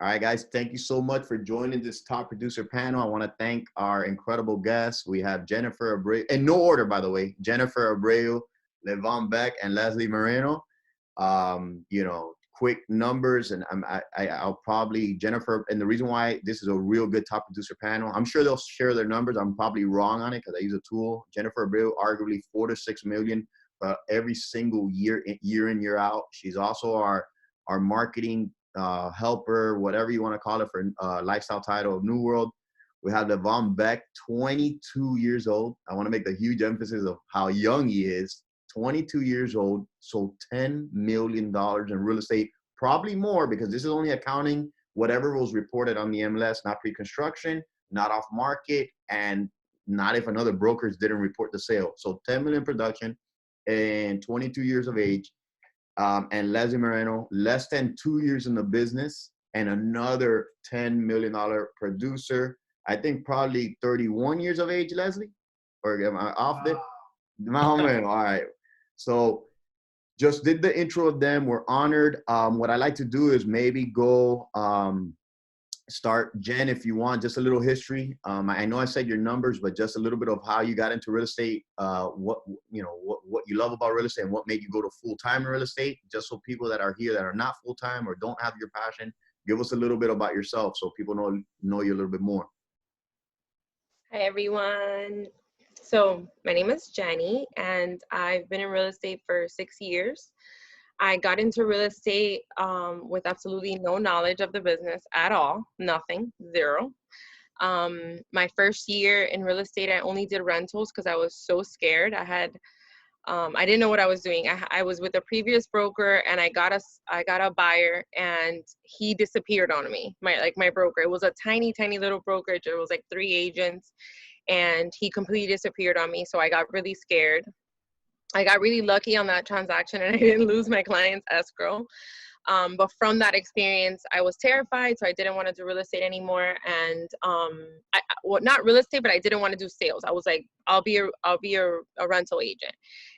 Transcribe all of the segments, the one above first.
All right, guys, thank you so much for joining this top producer panel. I want to thank our incredible guests. We have Jennifer Abreu, in no order, by the way, Jennifer Abreu, Livan Beck, and Leslie Moreno. You know, quick numbers, and I'll probably, Jennifer, and the reason why this is a real good top producer panel, I'm sure they'll share their numbers. I'm probably wrong on it because I use a tool. Jennifer Abreu, arguably 4 to 6 million every single year in, year out. She's also our marketing helper, whatever you want to call it, for lifestyle title of New World. We have Livan Beck, 22 years old. I want to make the huge emphasis of how young he is. 22 years old, sold $10 million in real estate, probably more, because this is only accounting whatever was reported on the MLS, not pre-construction, not off market, and not if another brokers didn't report the sale. So 10 million production and 22 years of age. And Leslie Moreno, less than 2 years in the business, and another $10 million producer. I think probably 31 years of age, Leslie? Or am I off there? All right. So just did the intro of them. We're honored. What I like to do is maybe go start, Jen, if you want, just a little history. I know I said your numbers, but just a little bit of how you got into real estate, what you love about real estate, and what made you go to full-time real estate, just so people that are here that are not full-time or don't have your passion, give us a little bit about yourself so people know you a little bit more. Hi, everyone. So my name is Jenny, and I've been in real estate for 6 years. I got into real estate with absolutely no knowledge of the business at all, nothing, zero. My first year in real estate, I only did rentals because I was so scared. I didn't know what I was doing. I was with a previous broker, and I got a buyer, and he disappeared on me. My broker. It was a tiny little brokerage. It was like 3 agents, and he completely disappeared on me. So I got really scared. I got really lucky on that transaction, and I didn't lose my client's escrow. But from that experience, I was terrified, so I didn't want to do real estate anymore. And not real estate, but I didn't want to do sales. I was like, I'll be a rental agent,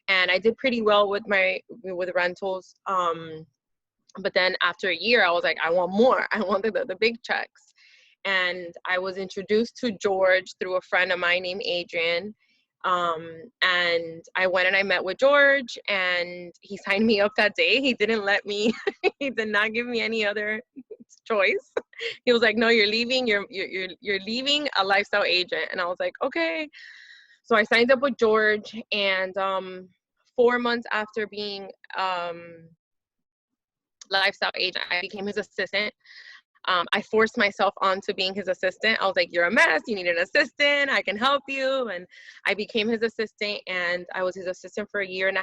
and I did pretty well with rentals. But then after a year, I was like, I want more. I want the big checks. And I was introduced to George through a friend of mine named Adrian. And I went and I met with George, and he signed me up that day. He didn't let me, he did not give me any other choice. He was like, no, you're leaving, you're leaving a lifestyle agent. And I was like, okay. So I signed up with George, and 4 months after being lifestyle agent, I became his assistant. I forced myself onto being his assistant. I was like, you're a mess. You need an assistant. I can help you. And I became his assistant, and I was his assistant for 1.5 years.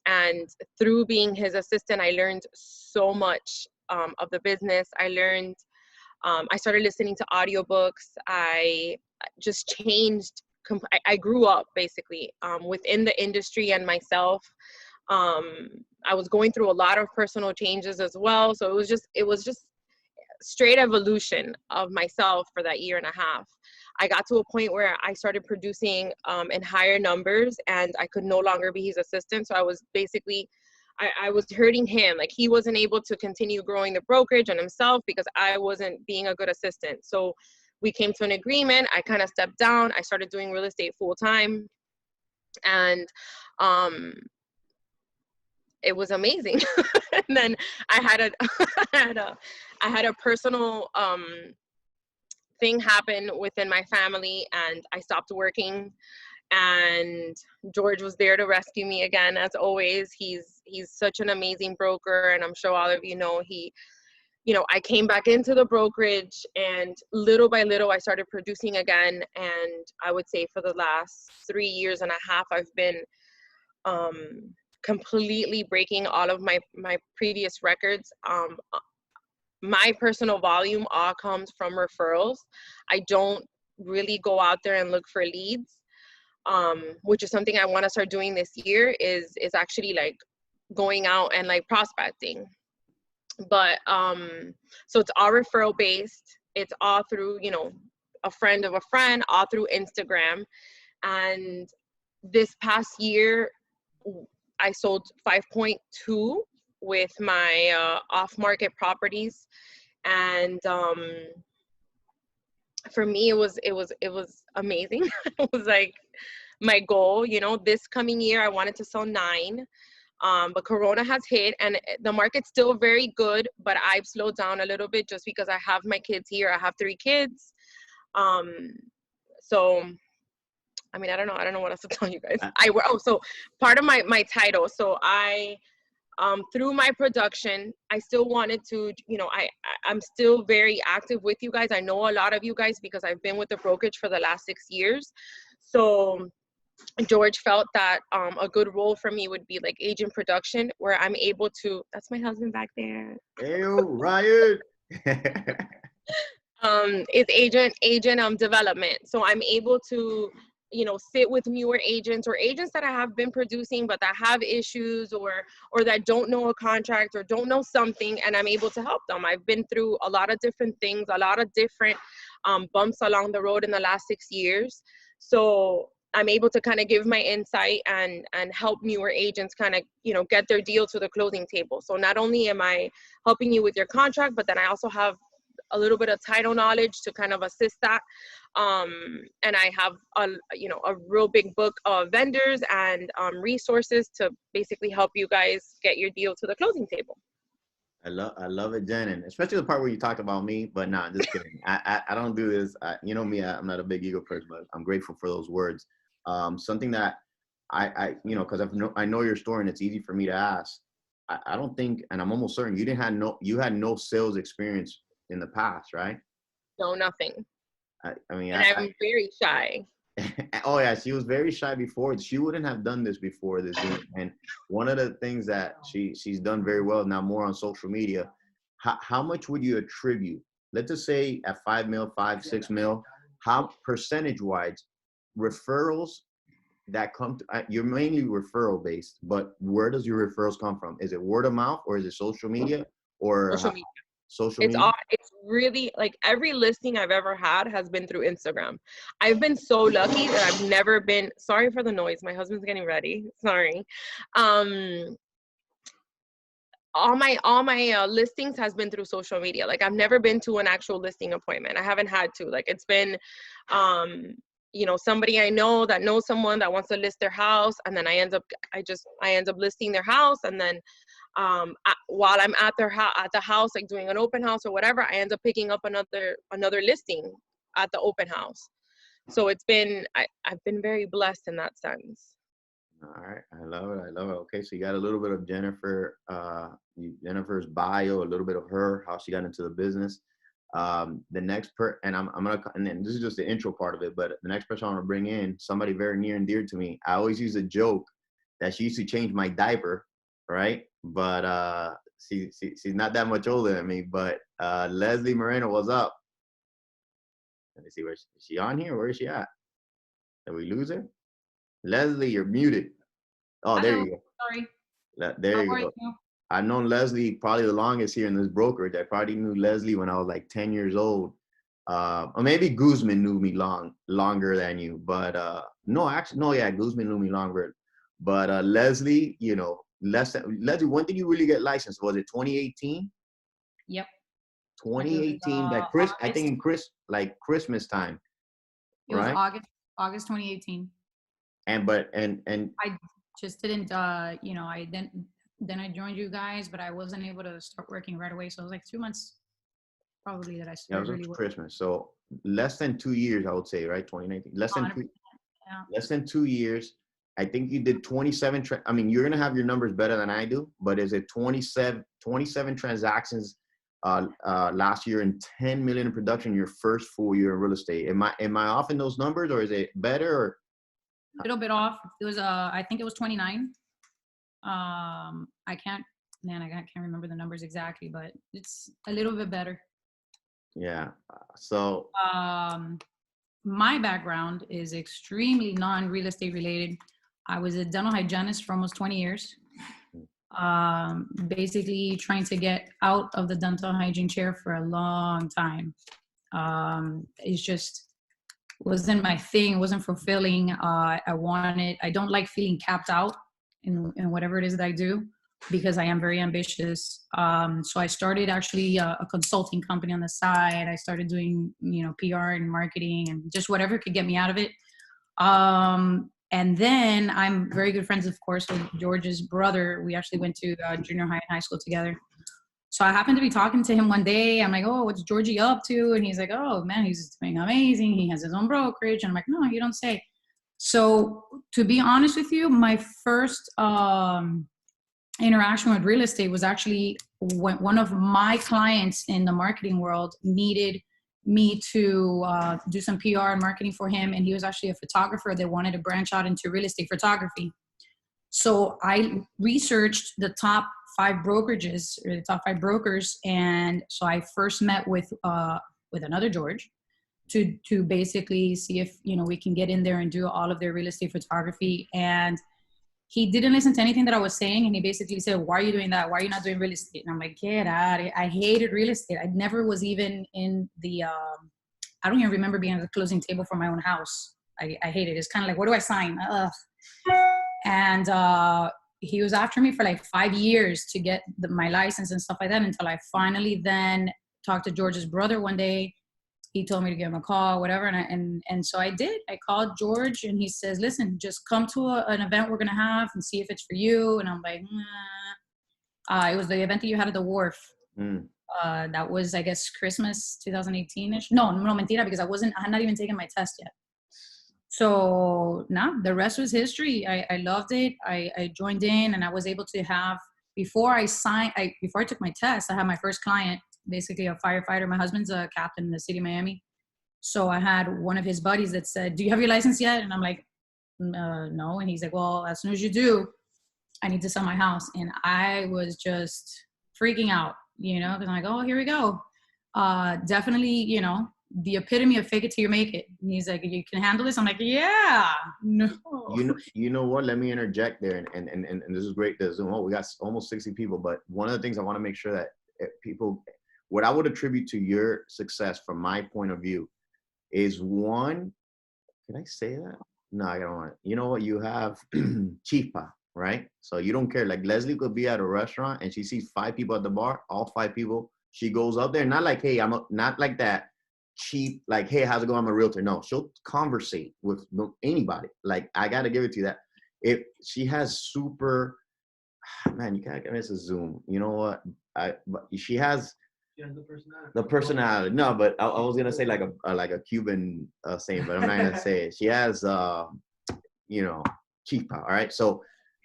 And through being his assistant, I learned so much of the business. I started listening to audiobooks. I just changed. I grew up basically within the industry and myself. I was going through a lot of personal changes as well. So it was just straight evolution of myself for that 1.5 years. I got to a point where I started producing in higher numbers, and I could no longer be his assistant. So I was basically, I was hurting him. Like, he wasn't able to continue growing the brokerage and himself because I wasn't being a good assistant. So we came to an agreement. I kind of stepped down. I started doing real estate full time. And it was amazing. And then I had a personal thing happen within my family, and I stopped working, and George was there to rescue me again. As always, he's such an amazing broker, and I'm sure all of you know, I came back into the brokerage, and little by little I started producing again. And I would say for the last 3.5 years, I've been completely breaking all of my previous records. My personal volume all comes from referrals. I don't really go out there and look for leads, which is something I want to start doing this year, is actually like going out and like prospecting. But so it's all referral based. It's all through, a friend of a friend, all through Instagram. And this past year, I sold 5.2 with my off-market properties, and for me it was amazing. It was like my goal, you know, this coming year I wanted to sell 9. But Corona has hit and the market's still very good, but I've slowed down a little bit just because I have my kids here. I have 3 kids. So, I mean, I don't know what else to tell you guys. So part of my title. So through my production, I still wanted to, you know, I'm still very active with you guys. I know a lot of you guys because I've been with the brokerage for the last 6 years. So George felt that a good role for me would be like agent production, where I'm able to, that's my husband back there. Ew, Ryan. Is agent development. So I'm able to, you know, sit with newer agents or agents that I have been producing but that have issues or that don't know a contract or don't know something, and I'm able to help them. I've been through a lot of different things, a lot of different bumps along the road in the last 6 years. So I'm able to kind of give my insight and help newer agents kind of, you know, get their deal to the closing table. So not only am I helping you with your contract, but then I also have a little bit of title knowledge to kind of assist that. And I have a real big book of vendors and resources to basically help you guys get your deal to the closing table. I love it, Jen, and especially the part where you talked about me. But nah, just kidding. I don't do this. You know me. I'm not a big ego person, but I'm grateful for those words. Something that I you know, because I know your story and it's easy for me to ask. I don't think, and I'm almost certain you had no sales experience in the past, right? No, nothing. I mean, and I'm very shy. Oh yeah, she was very shy before. She wouldn't have done this before this Zoom. And one of the things that she's done very well now, more on social media. How much would you attribute? Let's just say at 5 mil, 5, 6 mil, how percentage wise referrals that come to, you're mainly referral based, but where does your referrals come from? Is it word of mouth or is it social media or social media? Social media? It's really like every listing I've ever had has been through Instagram. I've been so lucky that I've never been, sorry for the noise, my husband's getting ready, sorry. All my listings has been through social media. Like I've never been to an actual listing appointment. I haven't had to. Like it's been you know, somebody I know that knows someone that wants to list their house, and then I end up listing their house, and then while I'm at the house, like doing an open house or whatever, I end up picking up another listing at the open house. So it's been, I've been very blessed in that sense. All right, I love it. Okay, so you got a little bit of Jennifer's bio, a little bit of her, how she got into the business. The next and I'm gonna, and then this is just the intro part of it, but the next person I want to bring in, somebody very near and dear to me. I always use a joke that she used to change my diaper, right? But she's not that much older than me. But Leslie Moreno, what's up? Let me see, is she on here? Where is she at? Did we lose her? Leslie, you're muted. Oh, there you go. Sorry. There you go. I've known Leslie probably the longest here in this brokerage. I probably knew Leslie when I was like 10 years old. Or maybe Guzman knew me longer than you. But Guzman knew me longer. But Leslie, you know, Leslie, when did you really get licensed? Was it 2018? Yep. 2018. That I think in Christmas time. It was August 2018. And I just didn't you know, then I joined you guys, but I wasn't able to start working right away. So it was like 2 months probably that I started really working. Christmas. So less than 2 years, I would say, right? 2019. Less than 2 years. I think you did 27. I mean, you're gonna have your numbers better than I do, but is it 27 transactions last year and 10 million in production your first full year in real estate? Am I off in those numbers, or is it better? Or a little bit off. It was I think it was 29. I can't remember the numbers exactly, but it's a little bit better. Yeah. So my background is extremely non-real estate related. I was a dental hygienist for almost 20 years. Basically trying to get out of the dental hygiene chair for a long time. It's just wasn't my thing, wasn't fulfilling. I don't like feeling capped out in whatever it is that I do. because I am very ambitious. So I started actually a consulting company on the side. I started doing, PR and marketing and just whatever could get me out of it. And then I'm very good friends, of course, with George's brother. We actually went to junior high and high school together. So I happened to be talking to him one day. I'm like, oh, what's Georgie up to? And he's like, oh, man, he's doing amazing. He has his own brokerage. And I'm like, no, you don't say. So to be honest with you, my first interaction with real estate was actually when one of my clients in the marketing world needed me to do some PR and marketing for him. And he was actually a photographer that wanted to branch out into real estate photography. So I researched the top 5 brokerages, or the top 5 brokers. And so I first met with another George to basically see if, we can get in there and do all of their real estate photography. And he didn't listen to anything that I was saying. And he basically said, why are you doing that? Why are you not doing real estate? And I'm like, get out. I hated real estate. I never was even in the, I don't even remember being at the closing table for my own house. I hate it. It's kind of like, what do I sign? Ugh. And he was after me for like 5 years to get my license and stuff like that, until I finally then talked to George's brother one day. He told me to give him a call, whatever. And so I did. I called George and he says, listen, just come to an event we're going to have and see if it's for you. And I'm like, nah. It was the event that you had at the Wharf. That was, I guess, Christmas 2018-ish. No, mentira, because I had not even taken my test yet. So the rest was history. I loved it. I joined in, and I was able to have, before I took my test, I had my first client, basically a firefighter. My husband's a captain in the city of Miami. So I had one of his buddies that said, do you have your license yet? And I'm like, no. And he's like, well, as soon as you do, I need to sell my house. And I was just freaking out, because I'm like, oh, here we go. Definitely, the epitome of fake it till you make it. And he's like, you can handle this? I'm like, yeah, no. You know what? Let me interject there. And this is great. We got almost 60 people, but one of the things I want to make sure that people, what I would attribute to your success from my point of view is, one, can I say that? No, I don't want it. You know what? You have chispa, right? So you don't care. Like Leslie could be at a restaurant and she sees 5 people at the bar, all 5 people. She goes up there, not like, hey, not like that cheap, like, hey, how's it going? I'm a realtor. No, she'll conversate with anybody. Like, I got to give it to you that. If she has super, man, you can't miss a Zoom. You know what? But she has the personality. The personality. No, but I was gonna say like a Cuban saying, but I'm not gonna say it. She has, chispa. All right, so.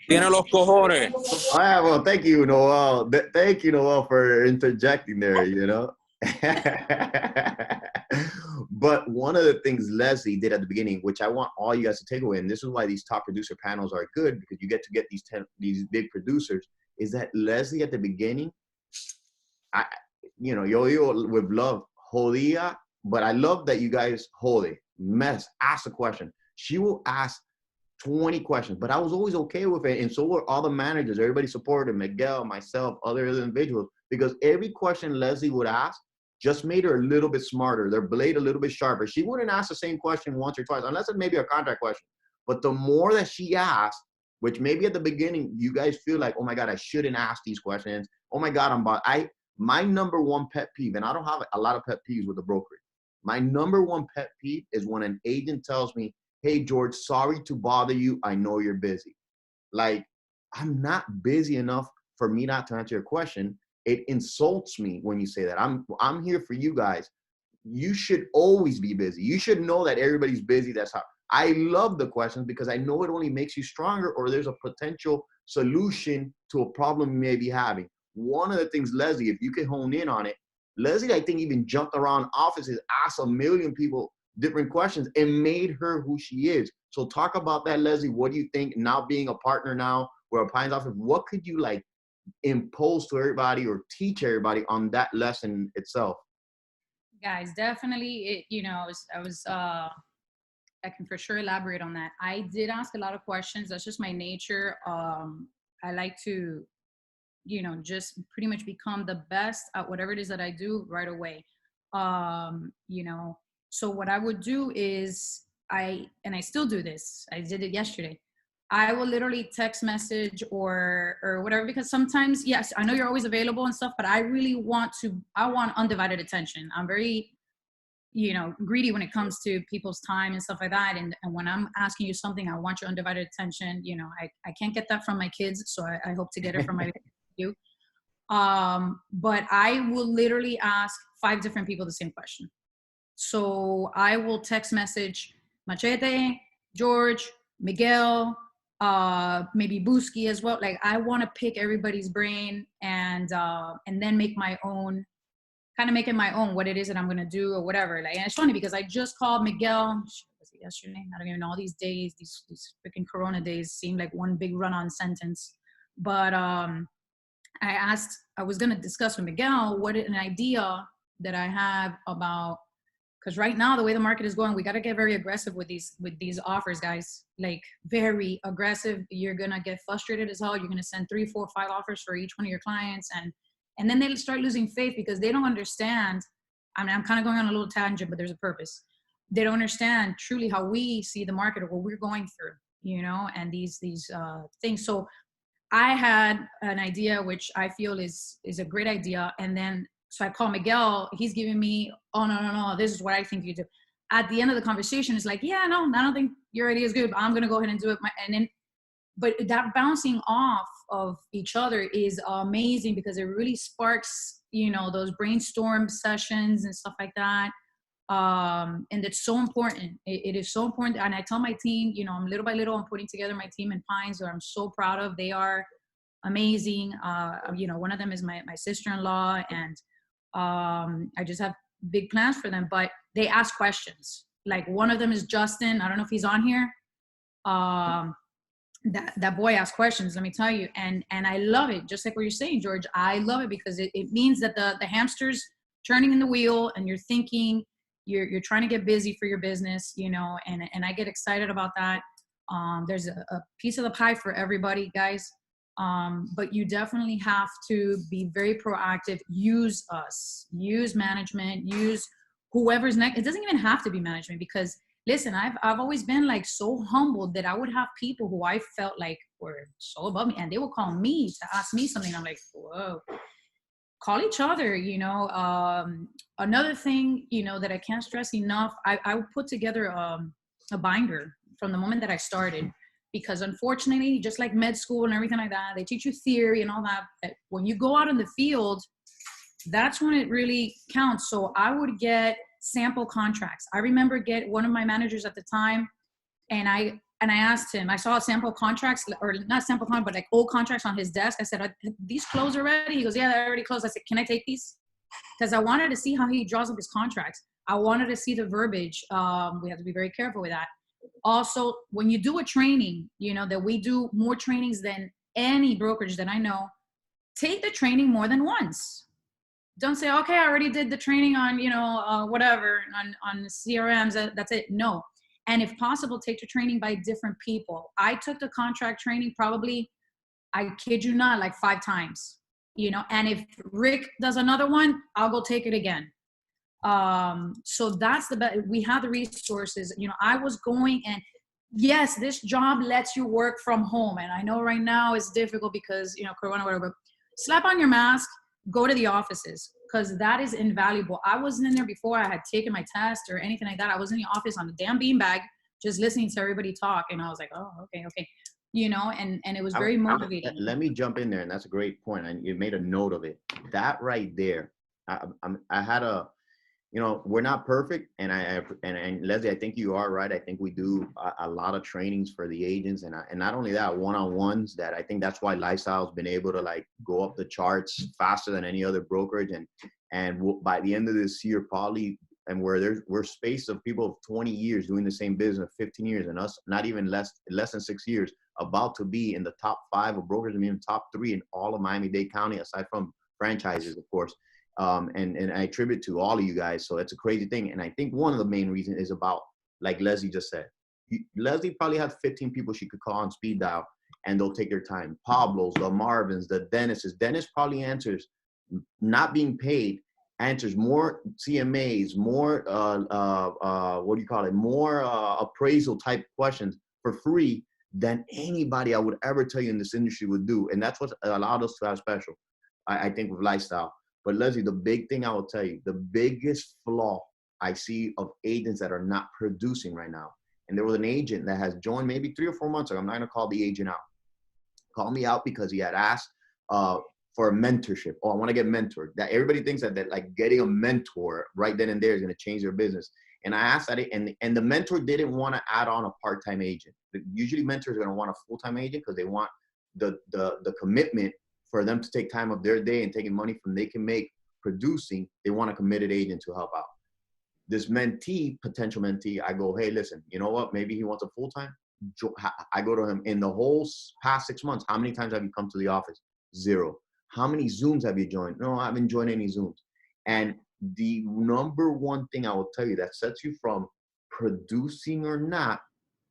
Tiene los cojones. All right, well, thank you, Noel. Thank you, Noel, for interjecting there. But one of the things Leslie did at the beginning, which I want all you guys to take away, and this is why these top producer panels are good, because you get to get these big producers, is that Leslie at the beginning, yo with love, jodía, but I love that you guys ask a question. She will ask 20 questions, but I was always okay with it. And so were all the managers. Everybody supported Miguel, myself, other individuals, because every question Leslie would ask just made her a little bit smarter, their blade a little bit sharper. She wouldn't ask the same question once or twice, unless it's maybe a contract question. But the more that she asked, which maybe at the beginning, you guys feel like, oh my God, I shouldn't ask these questions. Oh my God, my number one pet peeve, and I don't have a lot of pet peeves with the brokerage. My number one pet peeve is when an agent tells me, hey, George, sorry to bother you. I know you're busy. Like, I'm not busy enough for me not to answer your question. It insults me when you say that. I'm here for you guys. You should always be busy. You should know that everybody's busy. That's how I love the questions, because I know it only makes you stronger, or there's a potential solution to a problem you may be having. One of the things, Leslie, if you can hone in on it, Leslie, I think, even jumped around offices, asked a million people different questions, and made her who she is. So talk about that, Leslie. What do you think, now being a partner now, we're a Pines office, what could you impose to everybody or teach everybody on that lesson itself? Guys, definitely, I can for sure elaborate on that. I did ask a lot of questions. That's just my nature. I like to, just pretty much become the best at whatever it is that I do right away. So what I would do is, I still do this. I did it yesterday. I will literally text message or whatever, because sometimes, yes, I know you're always available and stuff, but I really want undivided attention. I'm very, greedy when it comes to people's time and stuff like that. And when I'm asking you something, I want your undivided attention. I can't get that from my kids, so I hope to get it from my you. But I will literally ask 5 different people the same question. So I will text message Machete, George, Miguel, maybe Busky as well. Like, I want to pick everybody's brain and then make it my own, what it is that I'm gonna do or whatever. Like, and it's funny because I just called Miguel. Was it yesterday? I don't even know. These days, these freaking Corona days seem like one big run-on sentence. But I was gonna discuss with Miguel an idea that I have about. Because right now, the way the market is going, we got to get very aggressive with these offers, guys. Like, very aggressive. You're going to get frustrated as hell. You're going to send 3, 4, 5 offers for each one of your clients. And then they'll start losing faith because they don't understand. I mean, I'm kind of going on a little tangent, but there's a purpose. They don't understand truly how we see the market or what we're going through, and these things. So I had an idea, which I feel is a great idea. And then, so I call Miguel, he's giving me, oh, no, this is what I think you do. At the end of the conversation, it's like, yeah, no, I don't think your idea is good, but I'm going to go ahead and do it. But that bouncing off of each other is amazing because it really sparks, those brainstorm sessions and stuff like that. And it's so important. It is so important. And I tell my team, I'm little by little, I'm putting together my team in Pines, who I'm so proud of. They are amazing. One of them is my sister-in-law, and I just have big plans for them, but they ask questions. Like, one of them is Justin. I don't know if he's on here. That boy asks questions, let me tell you. And I love it. Just like what you're saying, George, I love it because it means that the hamster's turning in the wheel and you're thinking, you're trying to get busy for your business, and I get excited about that. There's a piece of the pie for everybody, guys. But you definitely have to be very proactive. Use us, use management, use whoever's next. It doesn't even have to be management because, listen, I've always been like so humbled that I would have people who I felt like were so above me, and they would call me to ask me something. I'm like, whoa, call each other, Another thing, that I can't stress enough, I put together a binder from the moment that I started. Because unfortunately, just like med school and everything like that, they teach you theory and all that. But when you go out in the field, that's when it really counts. So I would get sample contracts. I remember one of my managers at the time, and I asked him, I saw sample contracts, or not sample contracts, but like old contracts on his desk. I said, are these closed already? He goes, yeah, they're already closed. I said, can I take these? Because I wanted to see how he draws up his contracts. I wanted to see the verbiage. We have to be very careful with that. Also, when you do a training, that we do more trainings than any brokerage that I know, take the training more than once. Don't say, okay, I already did the training on, whatever, on CRMs, that's it. No. And if possible, take the training by different people. I took the contract training probably, I kid you not, like 5 times, and if Rick does another one, I'll go take it again. So that's the best. We have the resources. I was going, and yes, this job lets you work from home. And I know right now it's difficult because, Corona, whatever. Slap on your mask, go to the offices, because that is invaluable. I wasn't in there before I had taken my test or anything like that. I was in the office on the damn beanbag, just listening to everybody talk. And I was like, oh, okay. And it was very motivating. Let me jump in there. And that's a great point. And you made a note of it. That right there, I had we're not perfect, and Leslie, I think you are right. I think we do a lot of trainings for the agents, and not only that, one-on-ones. That I think that's why Lifestyle's been able to like go up the charts faster than any other brokerage, and by the end of this year, probably, and we're space of people of 20 years doing the same business, 15 years, and us not even less than 6 years, about to be in the top 5 of brokers, and even top 3 in all of Miami-Dade County, aside from franchises, of course. And I attribute to all of you guys. So it's a crazy thing. And I think one of the main reasons is about, like Leslie just said, Leslie probably has 15 people she could call on speed dial, and they'll take their time. Pablo's, the Marvins, the Dennis's. Dennis probably answers, not being paid, answers more CMAs, more, more appraisal type questions for free than anybody I would ever tell you in this industry would do. And that's what allowed us to have special, I think, with lifestyle. But Leslie, the big thing I will tell you, the biggest flaw I see of agents that are not producing right now. And there was an agent that has joined maybe 3 or 4 months ago. I'm not going to call the agent out. Call me out because he had asked for a mentorship. Oh, I want to get mentored. That everybody thinks that like getting a mentor right then and there is going to change their business. And I asked that, and the mentor didn't want to add on a part-time agent. Usually mentors are going to want a full-time agent because they want the commitment for them to take time of their day and taking money from they can make producing. They want a committed agent to help out. This potential mentee, I go, hey, listen, you know what? Maybe he wants a full-time. I go to him, in the whole past 6 months, how many times have you come to the office? 0. How many Zooms have you joined? No, I haven't joined any Zooms. And the number one thing I will tell you that sets you from producing or not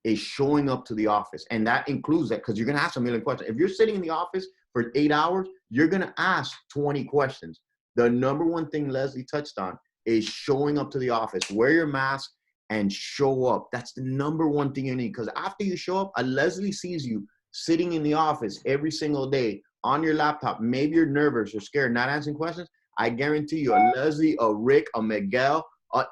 is showing up to the office. And that includes that, because you're going to ask a million questions. If you're sitting in the office for 8 hours, you're going to ask 20 questions. The number one thing Leslie touched on is showing up to the office. Wear your mask and show up. That's the number one thing you need, because after you show up, a Leslie sees you sitting in the office every single day on your laptop. Maybe you're nervous or scared, not answering questions. I guarantee you, a Leslie, a Rick, a Miguel,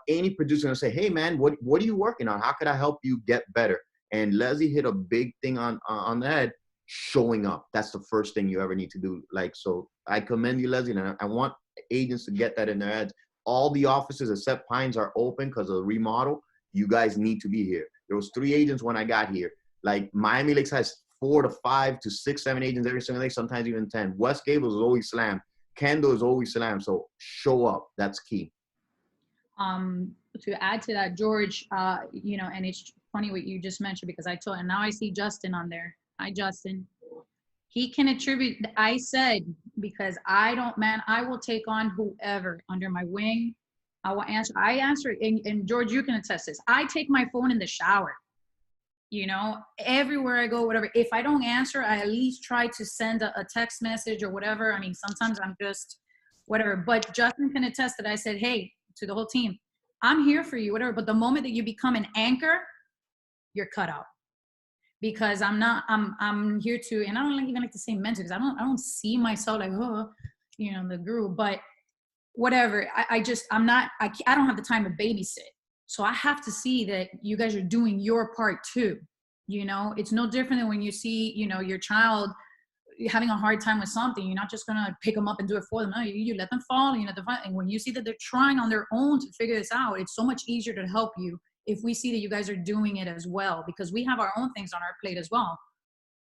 any producer gonna say, hey man, what are you working on? How could I help you get better? And Leslie hit a big thing on the head, showing up. That's the first thing you ever need to do. Like, so I commend you, Leslie, and I want agents to get that in their heads. All the offices except Pines are open because of the remodel. You guys need to be here. There was 3 agents when I got here. Like Miami Lakes has 4 to 5 to 6, 7 agents every single day, sometimes even 10. West Gables is always slammed. Kendall is always slammed. So show up. That's key. To add to that, George, you know, and it's funny what you just mentioned, because and now I see Justin on there. Hi, Justin. He can attribute, I said, because I will take on whoever under my wing. I will answer. I answer, and George, you can attest this. I take my phone in the shower, you know, everywhere I go, whatever. If I don't answer, I at least try to send a text message or whatever. I mean, sometimes I'm just whatever, but Justin can attest that I said, hey, to the whole team, I'm here for you, whatever. But the moment that you become an anchor, you're cut out. Because I'm here to, and I don't even like to say mentor, because I don't see myself like, oh, you know, the guru, but whatever. I don't have the time to babysit. So I have to see that you guys are doing your part too. You know, it's no different than when you see, you know, your child having a hard time with something. You're not just going to pick them up and do it for them. No, you let them fall, you know, and when you see that they're trying on their own to figure this out, it's so much easier to help you if we see that you guys are doing it as well, because we have our own things on our plate as well.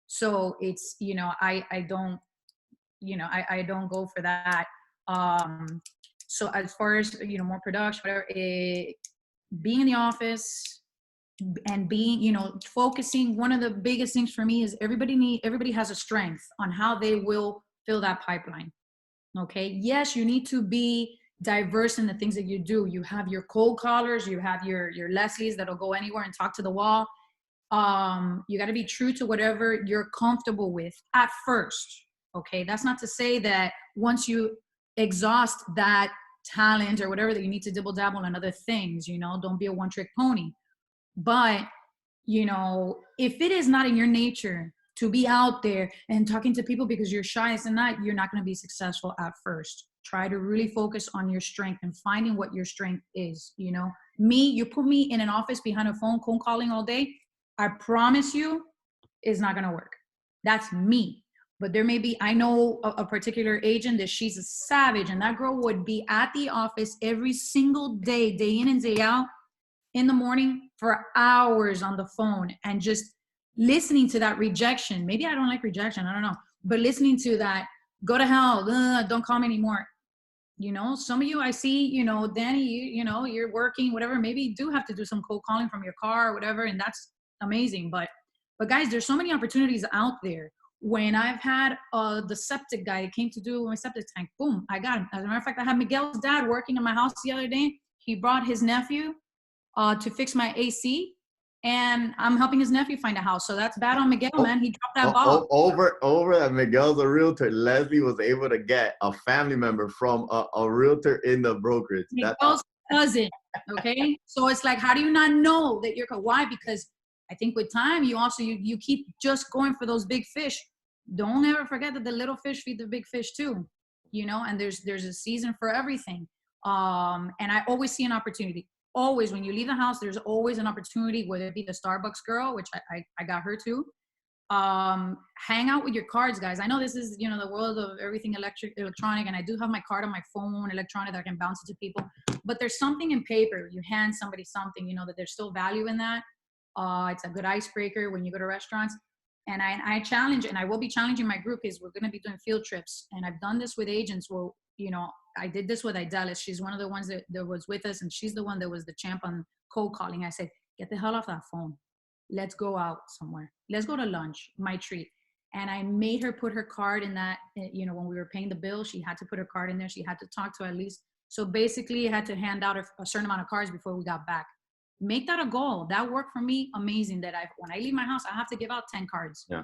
So it's, you know, I don't go for that. So as far as, you know, more production, whatever, being in the office and being, you know, focusing, one of the biggest things for me is everybody has a strength on how they will fill that pipeline. Okay. Yes, you need to be diverse in the things that you do. You have your cold callers, you have your Leslies that'll go anywhere and talk to the wall. You got to be true to whatever you're comfortable with at first. Okay. That's not to say that once you exhaust that talent or whatever, that you need to dibble dabble in other things, you know, don't be a one trick pony. But, you know, if it is not in your nature to be out there and talking to people because you're shy and that, you're not going to be successful at first. Try to really focus on your strength and finding what your strength is. You know, you put me in an office behind a phone, cold calling all day, I promise you it's not going to work. That's me. But there may be, I know a particular agent that she's a savage, and that girl would be at the office every single day, day in and day out, in the morning for hours on the phone and just listening to that rejection. Maybe I don't like rejection, I don't know. But listening to that, go to hell, don't call me anymore. You know, some of you I see, you know, Danny, you know, you're working, whatever, maybe you do have to do some cold calling from your car or whatever, and that's amazing. But guys, there's so many opportunities out there. When I've had the septic guy that came to do my septic tank, boom, I got him. As a matter of fact, I had Miguel's dad working in my house the other day. He brought his nephew to fix my AC, and I'm helping his nephew find a house. So that's bad on Miguel, man. He dropped that ball. Over that Miguel's a realtor. Leslie was able to get a family member from a realtor in the brokerage. Miguel's cousin, okay? So it's like, how do you not know that you're, why? Because I think with time, you keep just going for those big fish. Don't ever forget that the little fish feed the big fish too, and there's a season for everything. And I always see an opportunity. Always, when you leave the house, there's always an opportunity, whether it be the Starbucks girl, which I got her too. Hang out with your cards, guys. I know this is, the world of everything electronic, and I do have my card on my phone, electronic, that I can bounce it to people. But there's something in paper. You hand somebody something, that there's still value in that. It's a good icebreaker when you go to restaurants. And I challenge, and I will be challenging my group, is we're going to be doing field trips. And I've done this with agents where, I did this with Idalis. She's one of the ones that was with us, and she's the one that was the champ on cold calling. I said, get the hell off that phone. Let's go out somewhere. Let's go to lunch, my treat. And I made her put her card in that, when we were paying the bill, she had to put her card in there. She had to talk to at least. So basically I had to hand out a certain amount of cards before we got back. Make that a goal. That worked for me amazing. That when I leave my house, I have to give out 10 cards. Yeah,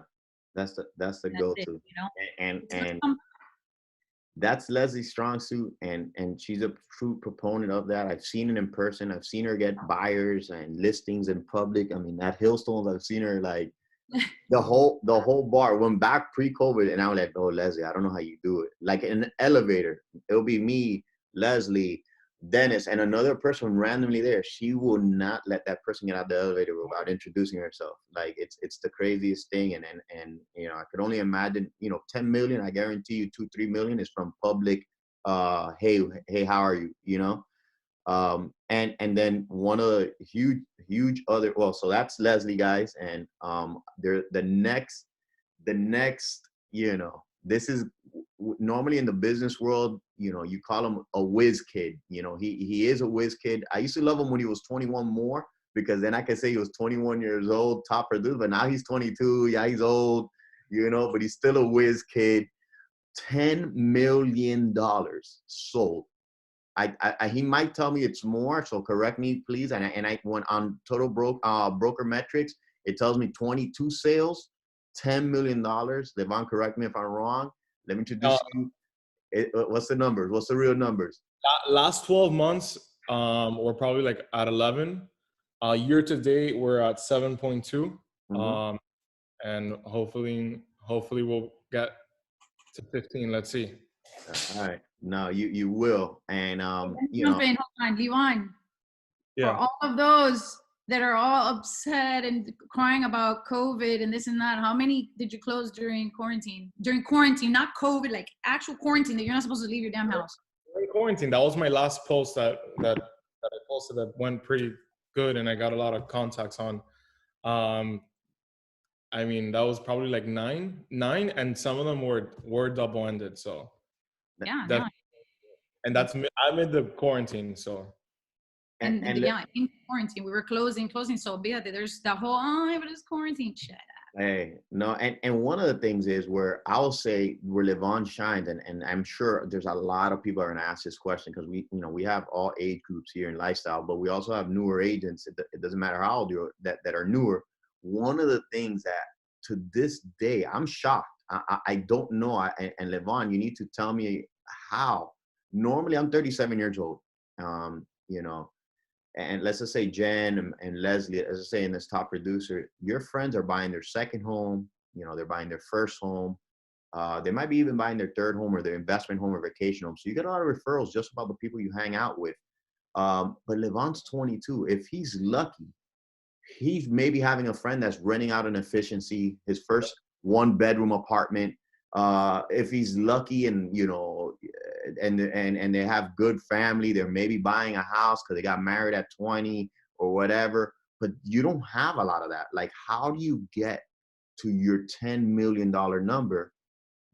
that's the go-to. And It's that's Leslie's strong suit, and she's a true proponent of that. I've seen it in person. I've seen her get buyers and listings in public. I mean, at Hillstones, I've seen her like the whole bar. Went back pre-COVID, and I was like, oh, Leslie, I don't know how you do it. Like in an elevator, it'll be me, Leslie, Dennis, and another person randomly there. She will not let that person get out the elevator without introducing herself. Like it's the craziest thing. And I could only imagine, 10 million, I guarantee you 2-3 million is from public. Hey, how are you? And then one of the huge other, well, so that's Leslie, guys. And they're the next, this is normally in the business world, you call him a whiz kid. He is a whiz kid. I used to love him when he was 21 more, because then I could say he was 21 years old, top producer, but now he's 22. Yeah, he's old, but he's still a whiz kid. $10 million sold. He might tell me it's more, so correct me, please. And I went on Total Broker Metrics. It tells me 22 sales, $10 million. Livan, correct me if I'm wrong. Let me introduce you. What's the numbers? What's the real numbers? Last 12 months, we're probably like at 11. Year to date, we're at 7.2. Mm-hmm. And hopefully we'll get to 15. Let's see. All right. No, you will. And hold on, Livan. Yeah. For all of those that are all upset and crying about COVID and this and that, how many did you close during quarantine? During quarantine, not COVID, like actual quarantine that you're not supposed to leave your damn house. During quarantine, that was my last post that I posted that went pretty good, and I got a lot of contacts on. I mean, that was probably like nine, and some of them were double-ended. So yeah. And that's I'm in the quarantine, so. And in quarantine, we were closing. So there's the whole, but it's quarantine. Shut up. Hey, no, and one of the things is where I'll say where Livan shines, and I'm sure there's a lot of people are going to ask this question, because we have all age groups here in lifestyle, but we also have newer agents. It doesn't matter how old you are that are newer. One of the things that to this day, I'm shocked. I don't know. And Livan, you need to tell me how. Normally, I'm 37 years old. And let's just say Jen and Leslie, as I say in this top producer, your friends are buying their second home. They're buying their first home. They might be even buying their third home or their investment home or vacation home. So you get a lot of referrals just about the people you hang out with. But Livan's 22. If he's lucky, he's maybe having a friend that's renting out an efficiency, his first 1-bedroom apartment. If he's lucky and and they have good family, they're maybe buying a house because they got married at 20 or whatever. But you don't have a lot of that. Like, how do you get to your $10 million number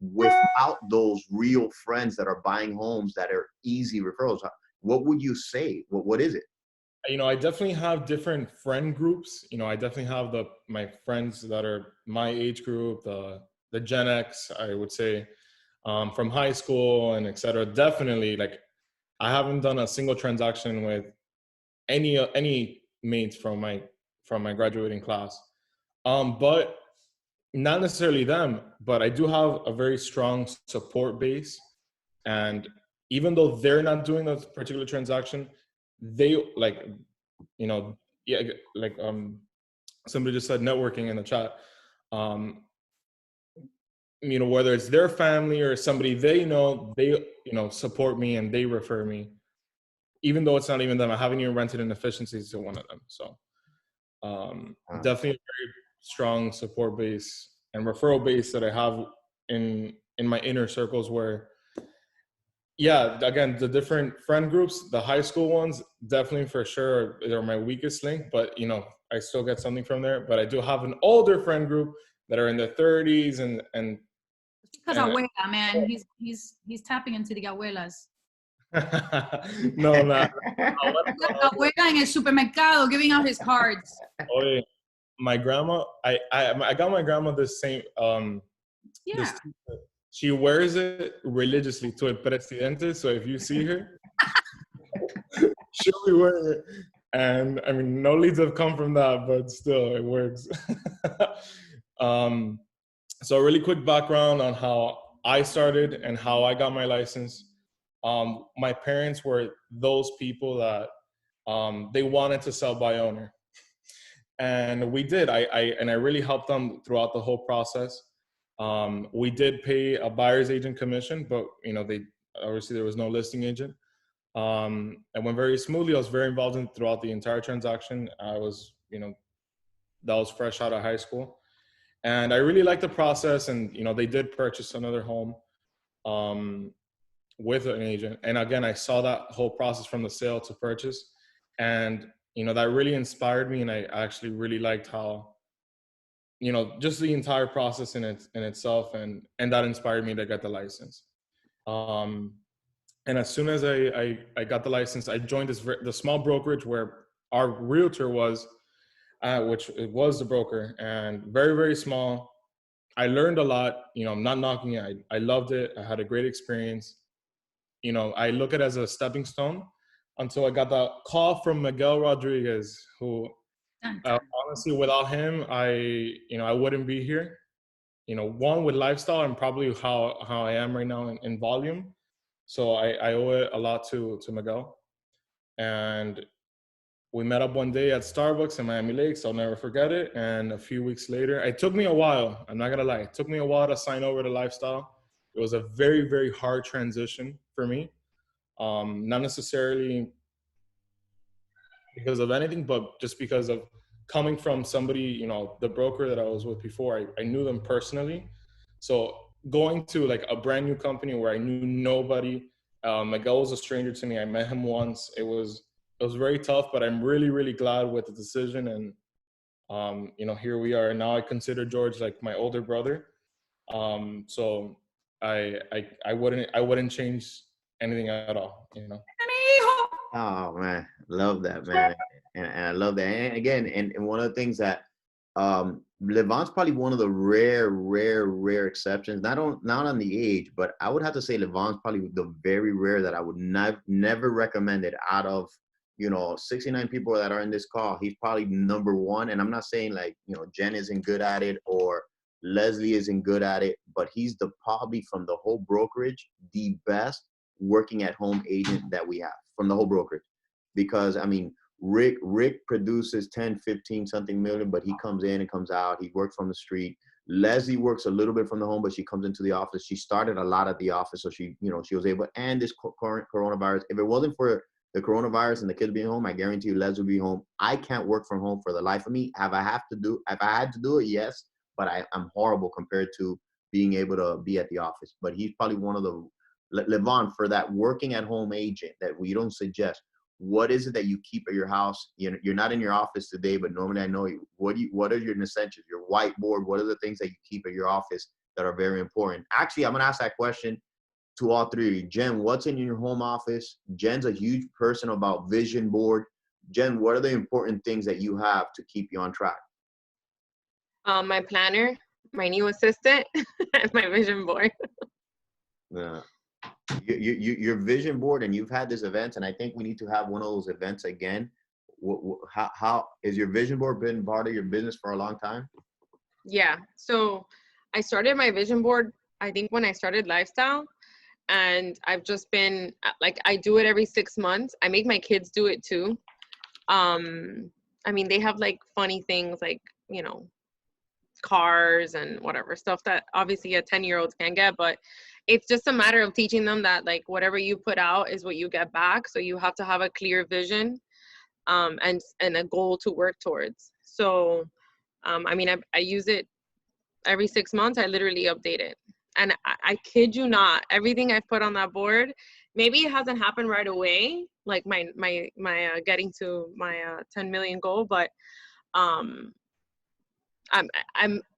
without those real friends that are buying homes that are easy referrals? What would you say? What is it? I definitely have different friend groups. I definitely have my friends that are my age group, the Gen X, I would say, from high school and et cetera. Definitely, like, I haven't done a single transaction with any mates from my graduating class. But not necessarily them, but I do have a very strong support base. And even though they're not doing a particular transaction, they somebody just said networking in the chat. You know, whether it's their family or somebody they know, support me and they refer me, even though it's not even them. I haven't even rented an efficiencies to one of them. So definitely a very strong support base and referral base that I have in my inner circles where, yeah, again, the different friend groups, the high school ones, definitely for sure, they're my weakest link, but you know, I still get something from there. But I do have an older friend group that are in their 30s and because abuela, man, he's tapping into the abuelas. No, not. Abuela en el supermercado giving out his cards. Oh, my grandma, I got my grandma this same Yeah. She wears it religiously to El Presidente, so if you see her, she'll be wearing it. And I mean, no leads have come from that, but still, it works. So a really quick background on how I started and how I got my license. My parents were those people that they wanted to sell by owner. And we did. I really helped them throughout the whole process. We did pay a buyer's agent commission, but you know, obviously there was no listing agent. It went very smoothly. I was very involved throughout the entire transaction. I was, you know, that was fresh out of high school, and I really liked the process. And you know, they did purchase another home with an agent. And again, I saw that whole process from the sale to purchase, and you know, that really inspired me. And I actually really liked how, you know, just the entire process in itself, and that inspired me to get the license. And as soon as I got the license, I joined the small brokerage where our realtor was, which it was the broker, and very, very small. I learned a lot. You know, I'm not knocking it. I loved it. I had a great experience. You know, I look at it as a stepping stone until I got that call from Miguel Rodriguez, who honestly, without him, I wouldn't be here. You know, one, with lifestyle and probably how I am right now in volume. So I owe it a lot to Miguel. And we met up one day at Starbucks in Miami Lakes. I'll never forget it. And a few weeks later, it took me a while. I'm not gonna lie. It took me a while to sign over to lifestyle. It was a very, very hard transition for me. Not necessarily because of anything, but just because of coming from somebody, you know, the broker that I was with before, I knew them personally. So going to like a brand new company where I knew nobody, Miguel was a stranger to me. I met him once. It was very tough, but I'm really, really glad with the decision. And, you know, here we are. Now I consider George like my older brother. So I wouldn't change anything at all, you know. Oh man, love that, man, and I love that. And again, and one of the things that Livan's probably one of the rare exceptions. Not on the age, but I would have to say Livan's probably the very rare that I would never recommend it out of, you know, 69 people that are in this call. He's probably number one. And I'm not saying like, you know, Jen isn't good at it or Leslie isn't good at it, but he's probably from the whole brokerage, the best working at home agent that we have from the whole brokerage. Because I mean, Rick produces 10, 15 something million, but he comes in and comes out. He works from the street. Leslie works a little bit from the home, but she comes into the office. She started a lot at the office, so she was able. And this current coronavirus, if it wasn't for the coronavirus and the kids being home, I guarantee you Leslie would be home. I can't work from home for the life of me. If I had to do it, yes, but I'm horrible compared to being able to be at the office. But he's probably one of the Livan, for that working at home agent that we don't suggest. What is it that you keep at your house? You're not in your office today, but normally I know you. What are your essentials? Your whiteboard. What are the things that you keep at your office that are very important? Actually, I'm gonna ask that question to all three of you. Jen, what's in your home office? Jen's a huge person about vision board. Jen, what are the important things that you have to keep you on track? My planner, my new assistant, and my vision board. Yeah. Your vision board, and you've had this event, and I think we need to have one of those events again. How is your vision board been part of your business for a long time? Yeah, so I started my vision board, I think when I started Lifestyle, and I've just been like, I do it every 6 months. I make my kids do it too. I mean, they have like funny things like you know, cars and whatever stuff that obviously a 10-year-old can get, but it's just a matter of teaching them that like whatever you put out is what you get back. So you have to have a clear vision, and a goal to work towards. So I mean, I use it every 6 months. I literally update it, and I kid you not, everything I've put on that board, maybe it hasn't happened right away, like my getting to my 10 million goal, but I'm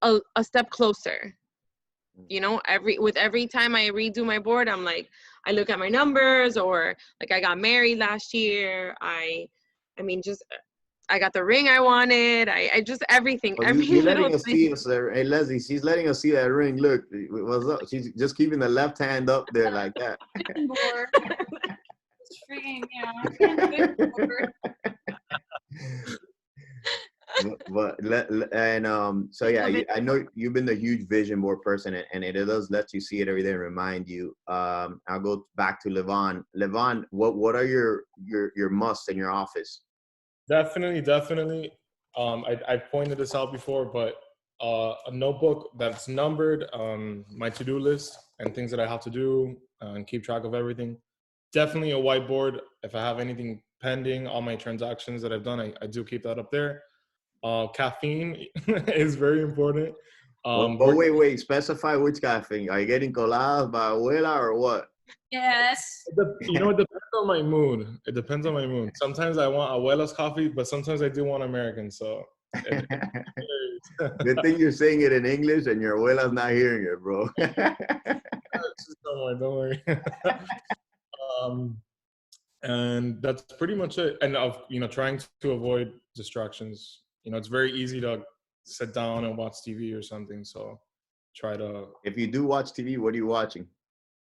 a step closer. You know, every time I redo my board, I'm like, I look at my numbers, or like I got married last year. I mean, just I got the ring I wanted. I just everything, Well, every you're little letting us thing. see us there. Hey, Leslie, she's letting us see that ring. Look, what's up? She's just keeping the left hand up there like that. Board. It's freaking, yeah. So yeah, I know you've been the huge vision board person, and it does let you see it every day and remind you. I'll go back to Livan. Livan, what are your musts in your office? Definitely. I pointed this out before, but a notebook that's numbered, my to-do list and things that I have to do, and keep track of everything. Definitely a whiteboard. If I have anything pending, all my transactions that I've done, I do keep that up there. Caffeine is very important. But wait, specify which caffeine. Are you getting coladas by abuela or what? Yes. You know, it depends on my mood. It depends on my mood. Sometimes I want abuela's coffee, but sometimes I do want American. So Good thing you're saying it in English and your abuela's not hearing it, bro. Don't worry. And that's pretty much it. And trying to avoid distractions. You know, it's very easy to sit down and watch TV or something. So try to. If you do watch TV, what are you watching?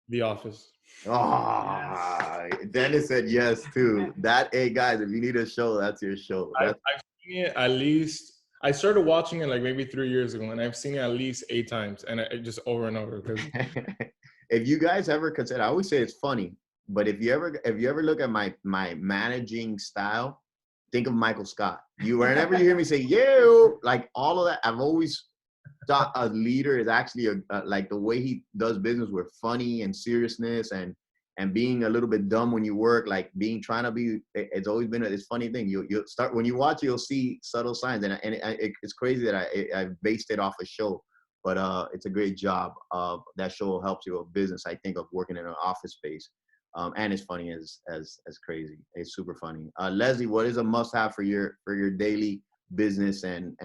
The Office. Oh, Dennis said yes too. Hey guys, if you need a show, that's your show. I've seen it at least. I started watching it like maybe 3 years ago, and I've seen it at least 8 times, and just over and over. If you guys ever consider, I always say it's funny, but if you ever look at my managing style, think of Michael Scott. Whenever you hear me say "yo," like all of that, I've always thought a leader is actually like the way he does business with funny and seriousness and being a little bit dumb when you work, like trying to be. It's always been this funny thing. You'll start when you watch, you'll see subtle signs, and it's crazy that I based it off a show, but it's a great job. That show helps you with business. I think of working in an office space, and it's funny as crazy. It's super funny. Leslie, what is a must-have for your daily business and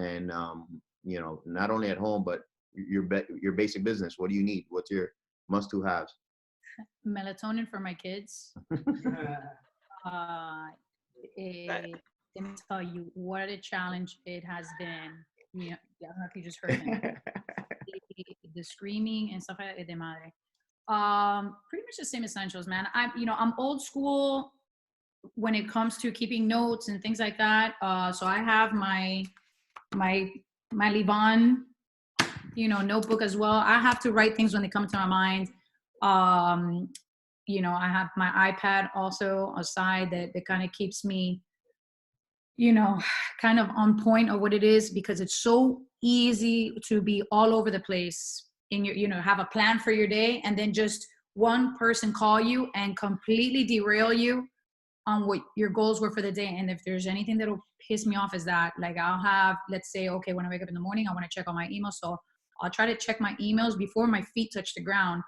not only at home but your basic business? What do you need? What's your must-to-haves? Melatonin for my kids. Let me tell you what a challenge it has been. I don't know if you just heard him. the screaming and stuff like that. De madre. Pretty much the same essentials, man. I'm old school when it comes to keeping notes and things like that. So I have my Livan, notebook as well. I have to write things when they come to my mind. I have my iPad also aside that kind of keeps me, kind of on point of what it is, because it's so easy to be all over the place in your, have a plan for your day, and then just one person call you and completely derail you on what your goals were for the day. And if there's anything that'll piss me off is that, like, I'll have, let's say, okay, when I wake up in the morning, I want to check on my emails. So I'll try to check my emails before my feet touch the ground.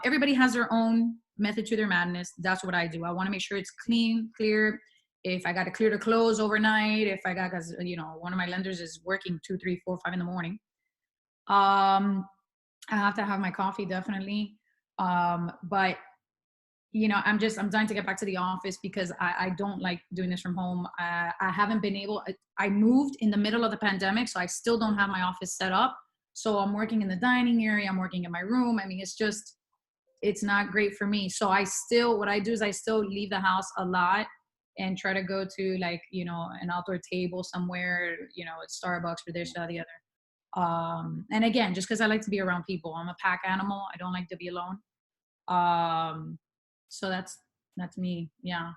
Everybody has their own method to their madness. That's what I do. I want to make sure it's clean, clear. If I got to clear the clothes overnight, because one of my lenders is working 2, 3, 4, 5 in the morning. I have to have my coffee, definitely. But I'm dying to get back to the office because I don't like doing this from home. I haven't been able. I moved in the middle of the pandemic, so I still don't have my office set up. So I'm working in the dining area. I'm working in my room. I mean, it's not great for me. So what I do is I still leave the house a lot and try to go to, like, an outdoor table somewhere, at Starbucks or this or the other. And again, just because I like to be around people. I'm a pack animal. I don't like to be alone. So that's me. Yeah.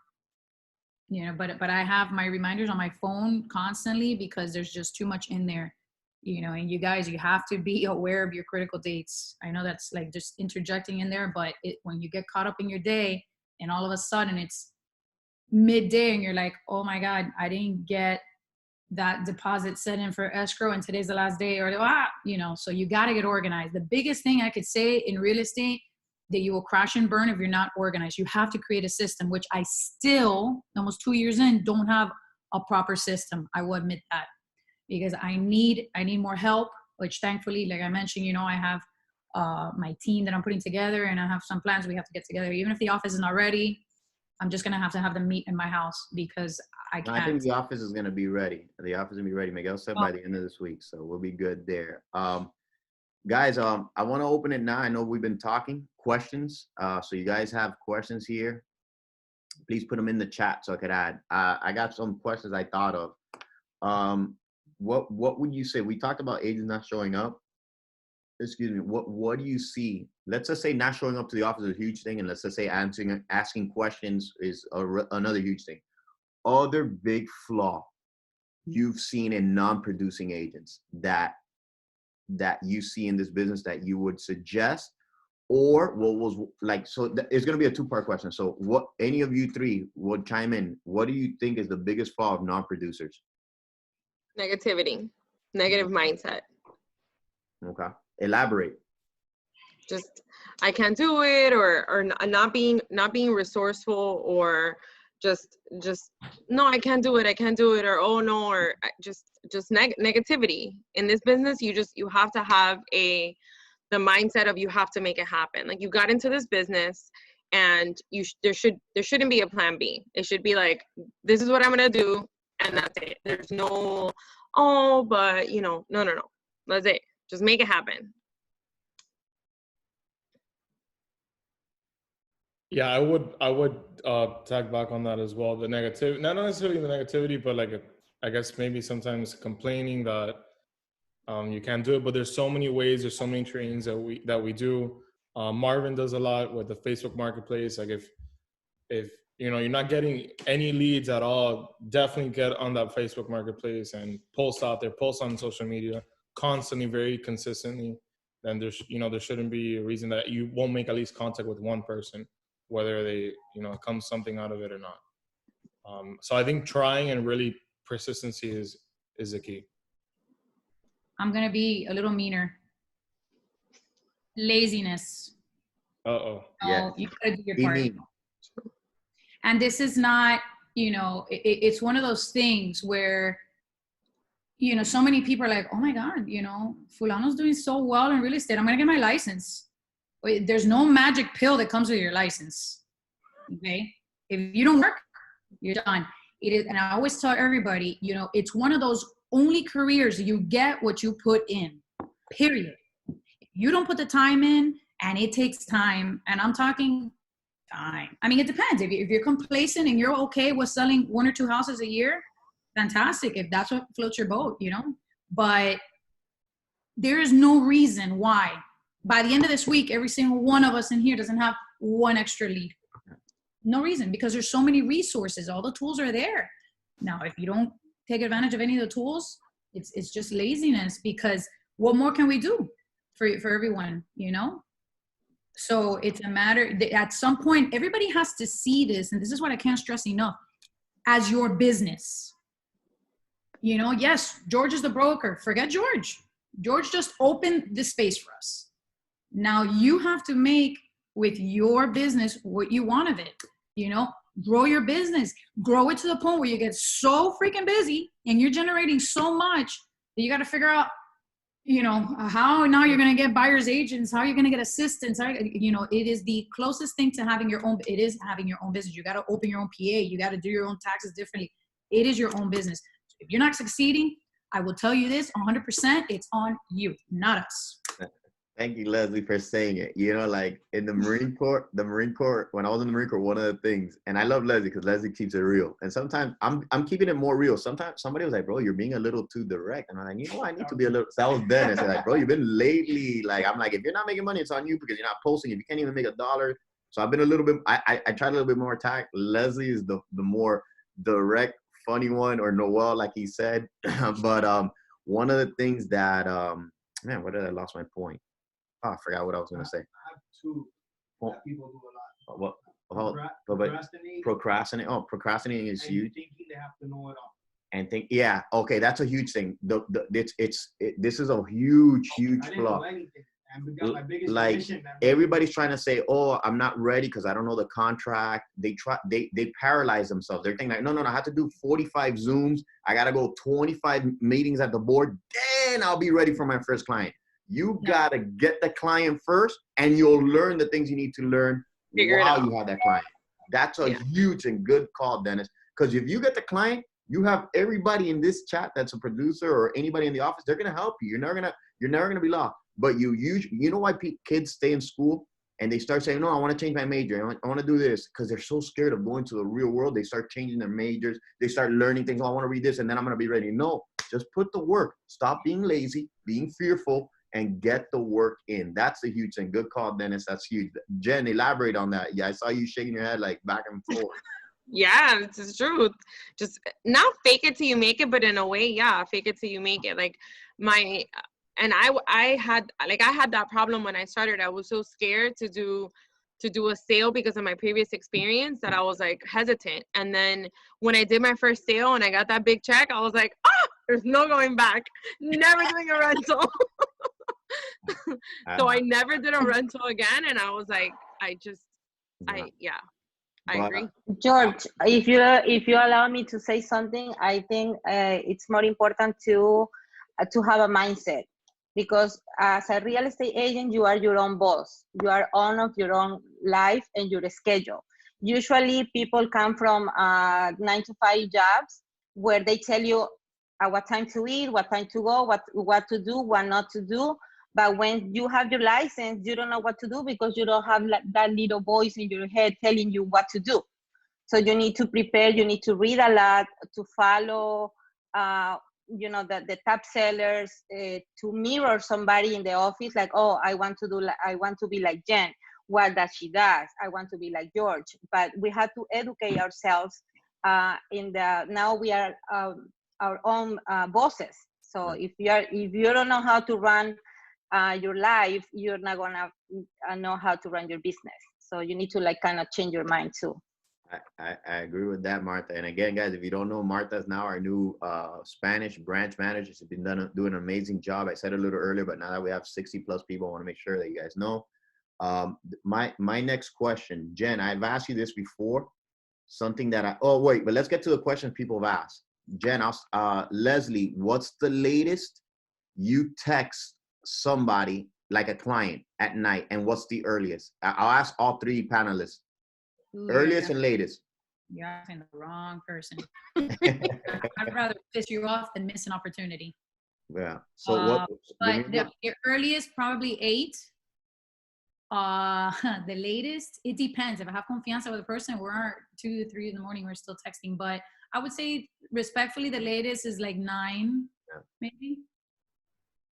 you know, but I have my reminders on my phone constantly because there's just too much in there, you know, and you guys, you have to be aware of your critical dates. I know that's like just interjecting in there, but when you get caught up in your day and all of a sudden it's midday and you're like, oh my God, I didn't get that deposit set in for escrow and today's the last day, or you know, so you got to get organized. The biggest thing I could say in real estate that you will crash and burn if you're not organized. You have to create a system, which I still, almost 2 years in, don't have a proper system. I will admit that, because I need more help, which thankfully, like I mentioned, you know, I have my team that I'm putting together, and I have some plans we have to get together. Even if the office is not ready, I'm just going to have them meet in my house because I can't. I think the office is going to be ready. The office is going to be ready. Miguel said by the end of this week, so we'll be good there. Guys, I want to open it now. I know we've been talking questions. So you guys have questions here, please put them in the chat so I could add. I got some questions I thought of. What would you say? We talked about agents not showing up. Excuse me. What do you see? Let's just say not showing up to the office is a huge thing, and let's just say asking questions is another huge thing. Other big flaw you've seen in non-producing agents that you see in this business that you would suggest, or what was like? So it's going to be a two-part question. So what, any of you three would chime in. What do you think is the biggest flaw of non-producers? Negativity, negative mindset. Okay, elaborate. Just I can't do it, or not being resourceful, or just no, I can't do it, or oh no, or just negativity. In this business, you have to have the mindset of you have to make it happen. Like, you got into this business, and there shouldn't be a plan B. It should be like, this is what I'm gonna do, and that's it. There's no, oh, but you know, no. That's it. Just make it happen. Yeah, I would tag back on that as well. The negative, not necessarily the negativity, but like I guess maybe sometimes complaining that you can't do it. But there's so many ways, there's so many trainings that we do. Marvin does a lot with the Facebook Marketplace. Like if you know you're not getting any leads at all, definitely get on that Facebook Marketplace and post out there, post on social media constantly, very consistently. Then there shouldn't be a reason that you won't make at least contact with one person, whether they, comes something out of it or not. So I think trying and really persistency is the key. I'm going to be a little meaner. Laziness. Uh-oh. Yeah. You got to do your part. And this is not, it's one of those things where, so many people are like, oh my God, Fulano's doing so well in real estate. I'm going to get my license. There's no magic pill that comes with your license. Okay. If you don't work, you're done. It is. And I always tell everybody, it's one of those only careers you get what you put in, period. If you don't put the time in, and it takes time, and I'm talking time. I mean, it depends. If you're complacent and you're okay with selling 1 or 2 houses a year, fantastic. If that's what floats your boat, but there is no reason why by the end of this week, every single one of us in here doesn't have one extra lead. No reason, because there's so many resources. All the tools are there. Now, if you don't take advantage of any of the tools, it's just laziness, because what more can we do for everyone, So it's a matter that at some point, everybody has to see this, and this is what I can't stress enough, as your business. Yes, George is the broker. Forget George. George just opened this space for us. Now you have to make with your business what you want of it. Grow your business. Grow it to the point where you get so freaking busy and you're generating so much that you got to figure out, how now you're going to get buyer's agents, how you're going to get assistants. It is the closest thing to having your own. It is having your own business. You got to open your own PA. You got to do your own taxes differently. It is your own business. If you're not succeeding, I will tell you this 100%, it's on you, not us. Thank you, Leslie, for saying it. Like in the Marine Corps, when I was in the Marine Corps, one of the things, and I love Leslie because Leslie keeps it real. And sometimes I'm keeping it more real. Sometimes somebody was like, bro, you're being a little too direct. And I'm like, I need to be a little, so that was Dennis. Like, bro, you've been lately, I'm like, if you're not making money, it's on you because you're not posting. If you can't even make $1. So I've been a little bit, I tried a little bit more attack. Leslie is the more direct, funny one, or Noel, like he said. But one of the things that man, what did I lost my point? Oh, I forgot what I was gonna say. I have two that people do a lot. What? Procrastinate. Procrastinate. Oh, procrastinating is and huge. Thinking they have to know it all. And think, yeah, okay, that's a huge thing. This is a huge I didn't flaw. know anything. And we got my biggest Like commission. everybody's trying to say, oh, I'm not ready because I don't know the contract. They paralyze themselves. They're thinking like, no, I have to do 45 Zooms. I gotta go 25 meetings at the board. Then I'll be ready for my first client. You gotta get the client first, and you'll learn the things you need to learn while you have that client. That's a huge and good call, Dennis. Because if you get the client, you have everybody in this chat that's a producer or anybody in the office. They're gonna help you. You're never gonna be lost. But you know why kids stay in school and they start saying, no, I want to change my major. I want to do this, because they're so scared of going to the real world. They start changing their majors. They start learning things. Oh, I want to read this, and then I'm gonna be ready. No, just put the work. Stop being lazy, being fearful, and get the work in. That's a huge thing. Good call, Dennis. That's huge. Jen, elaborate on that. Yeah, I saw you shaking your head like back and forth. Yeah, it's true. Just not fake it till you make it, but in a way, yeah, fake it till you make it. Like I had that problem when I started. I was so scared to do a sale because of my previous experience that I was like hesitant. And then when I did my first sale and I got that big check, I was like, there's no going back. Never doing a rental. So I never did a rental again, and I was like, I agree. George, if you allow me to say something, I think it's more important to have a mindset, because as a real estate agent, you are your own boss. You are on of your own life and your schedule. Usually, people come from 9-to-5 jobs where they tell you what time to eat, what time to go, what to do, what not to do. But when you have your license, you don't know what to do because you don't have that little voice in your head telling you what to do. So you need to prepare, you need to read a lot, to follow, the top sellers, to mirror somebody in the office, like, oh, I want to be like Jen. What does she does? I want to be like George. But we have to educate ourselves. Now we are our own bosses. So if you don't know how to run your life, you're not gonna know how to run your business. So you need to kind of change your mind too. I agree with that, Martha. And again, guys, if you don't know, Martha's now our new Spanish branch manager. She's been doing an amazing job. I said it a little earlier, but now that we have 60+ people, I want to make sure that you guys know. My next question, Jen, I've asked you this before. Something that but let's get to the questions people have asked. Jen, Leslie, what's the latest you text somebody like a client at night, and what's the earliest? I'll ask all three panelists. Earliest and latest. You're asking the wrong person. I'd rather piss you off than miss an opportunity. Yeah. So but the earliest probably 8. The latest, it depends. If I have confianza with a person, we're 2 to 3 in the morning, we're still texting. But I would say respectfully, the latest is like 9, maybe.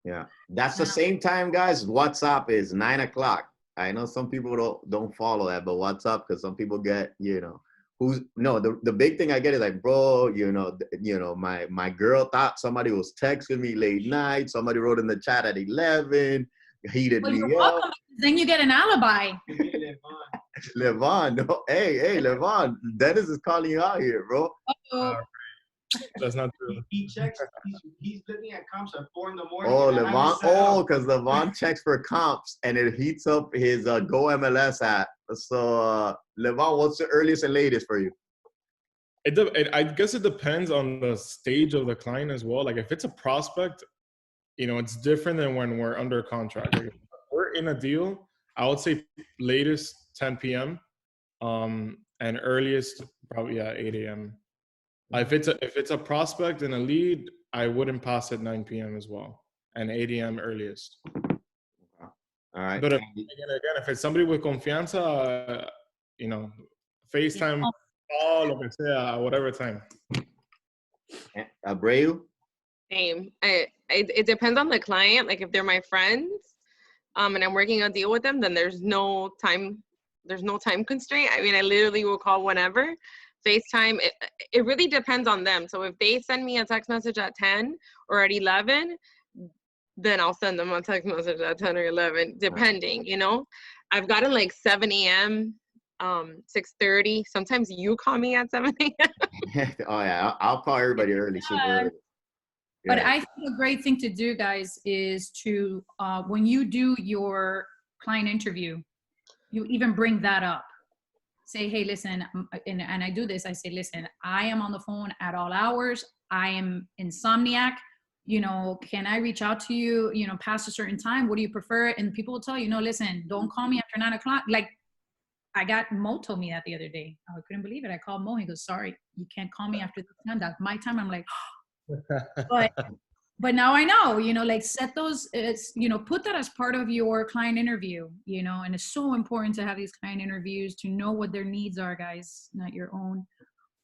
Yeah. That's the same time, guys. WhatsApp is 9 o'clock. I know some people don't follow that, but WhatsApp, because some people get, the big thing I get is like, bro, my girl thought somebody was texting me late night. Somebody wrote in the chat at 11. Heated me up. Welcome. Then you get an alibi. Livan, no, hey, Livan, Dennis is calling you out here, bro. That's not true. He checks. He's looking at comps at 4 in the morning. Oh, Livan. Oh, because Livan checks for comps and it heats up his Go MLS app. So, Livan, what's the earliest and latest for you? I guess it depends on the stage of the client as well. Like if it's a prospect, it's different than when we're under contract. Like if we're in a deal, I would say latest 10 p.m. And earliest probably 8 a.m. If it's a prospect and a lead, I wouldn't pass at 9 p.m. as well, and 8 a.m. earliest. All right. But again, if it's somebody with confianza, FaceTime, call, lo que sea, whatever time. Abreu? Same. It depends on the client. Like if they're my friends, and I'm working a deal with them, then there's no time constraint. I mean, I literally will call whenever. FaceTime, it really depends on them. So if they send me a text message at 10 or at 11, then I'll send them a text message at 10 or 11, depending, you know. I've gotten like 7 a.m., 6:30. Sometimes you call me at 7 a.m. Oh yeah, I'll call everybody early, super early. But Yeah. I think a great thing to do, guys, is to, when you do your client interview, you even bring that up. Say, hey, listen, and I do this, I say, listen, I am on the phone at all hours. I am insomniac. You know, can I reach out to you, you know, past a certain time? What do you prefer? And people will tell you, no, listen, don't call me after 9 o'clock. Like, Mo told me that the other day. I couldn't believe it. I called Mo. He goes, sorry, you can't call me after this time. That's my time. I'm like, but now I know, you know, like set those, it's, you know, put that as part of your client interview, you know, and it's so important to have these client interviews to know what their needs are, guys, not your own.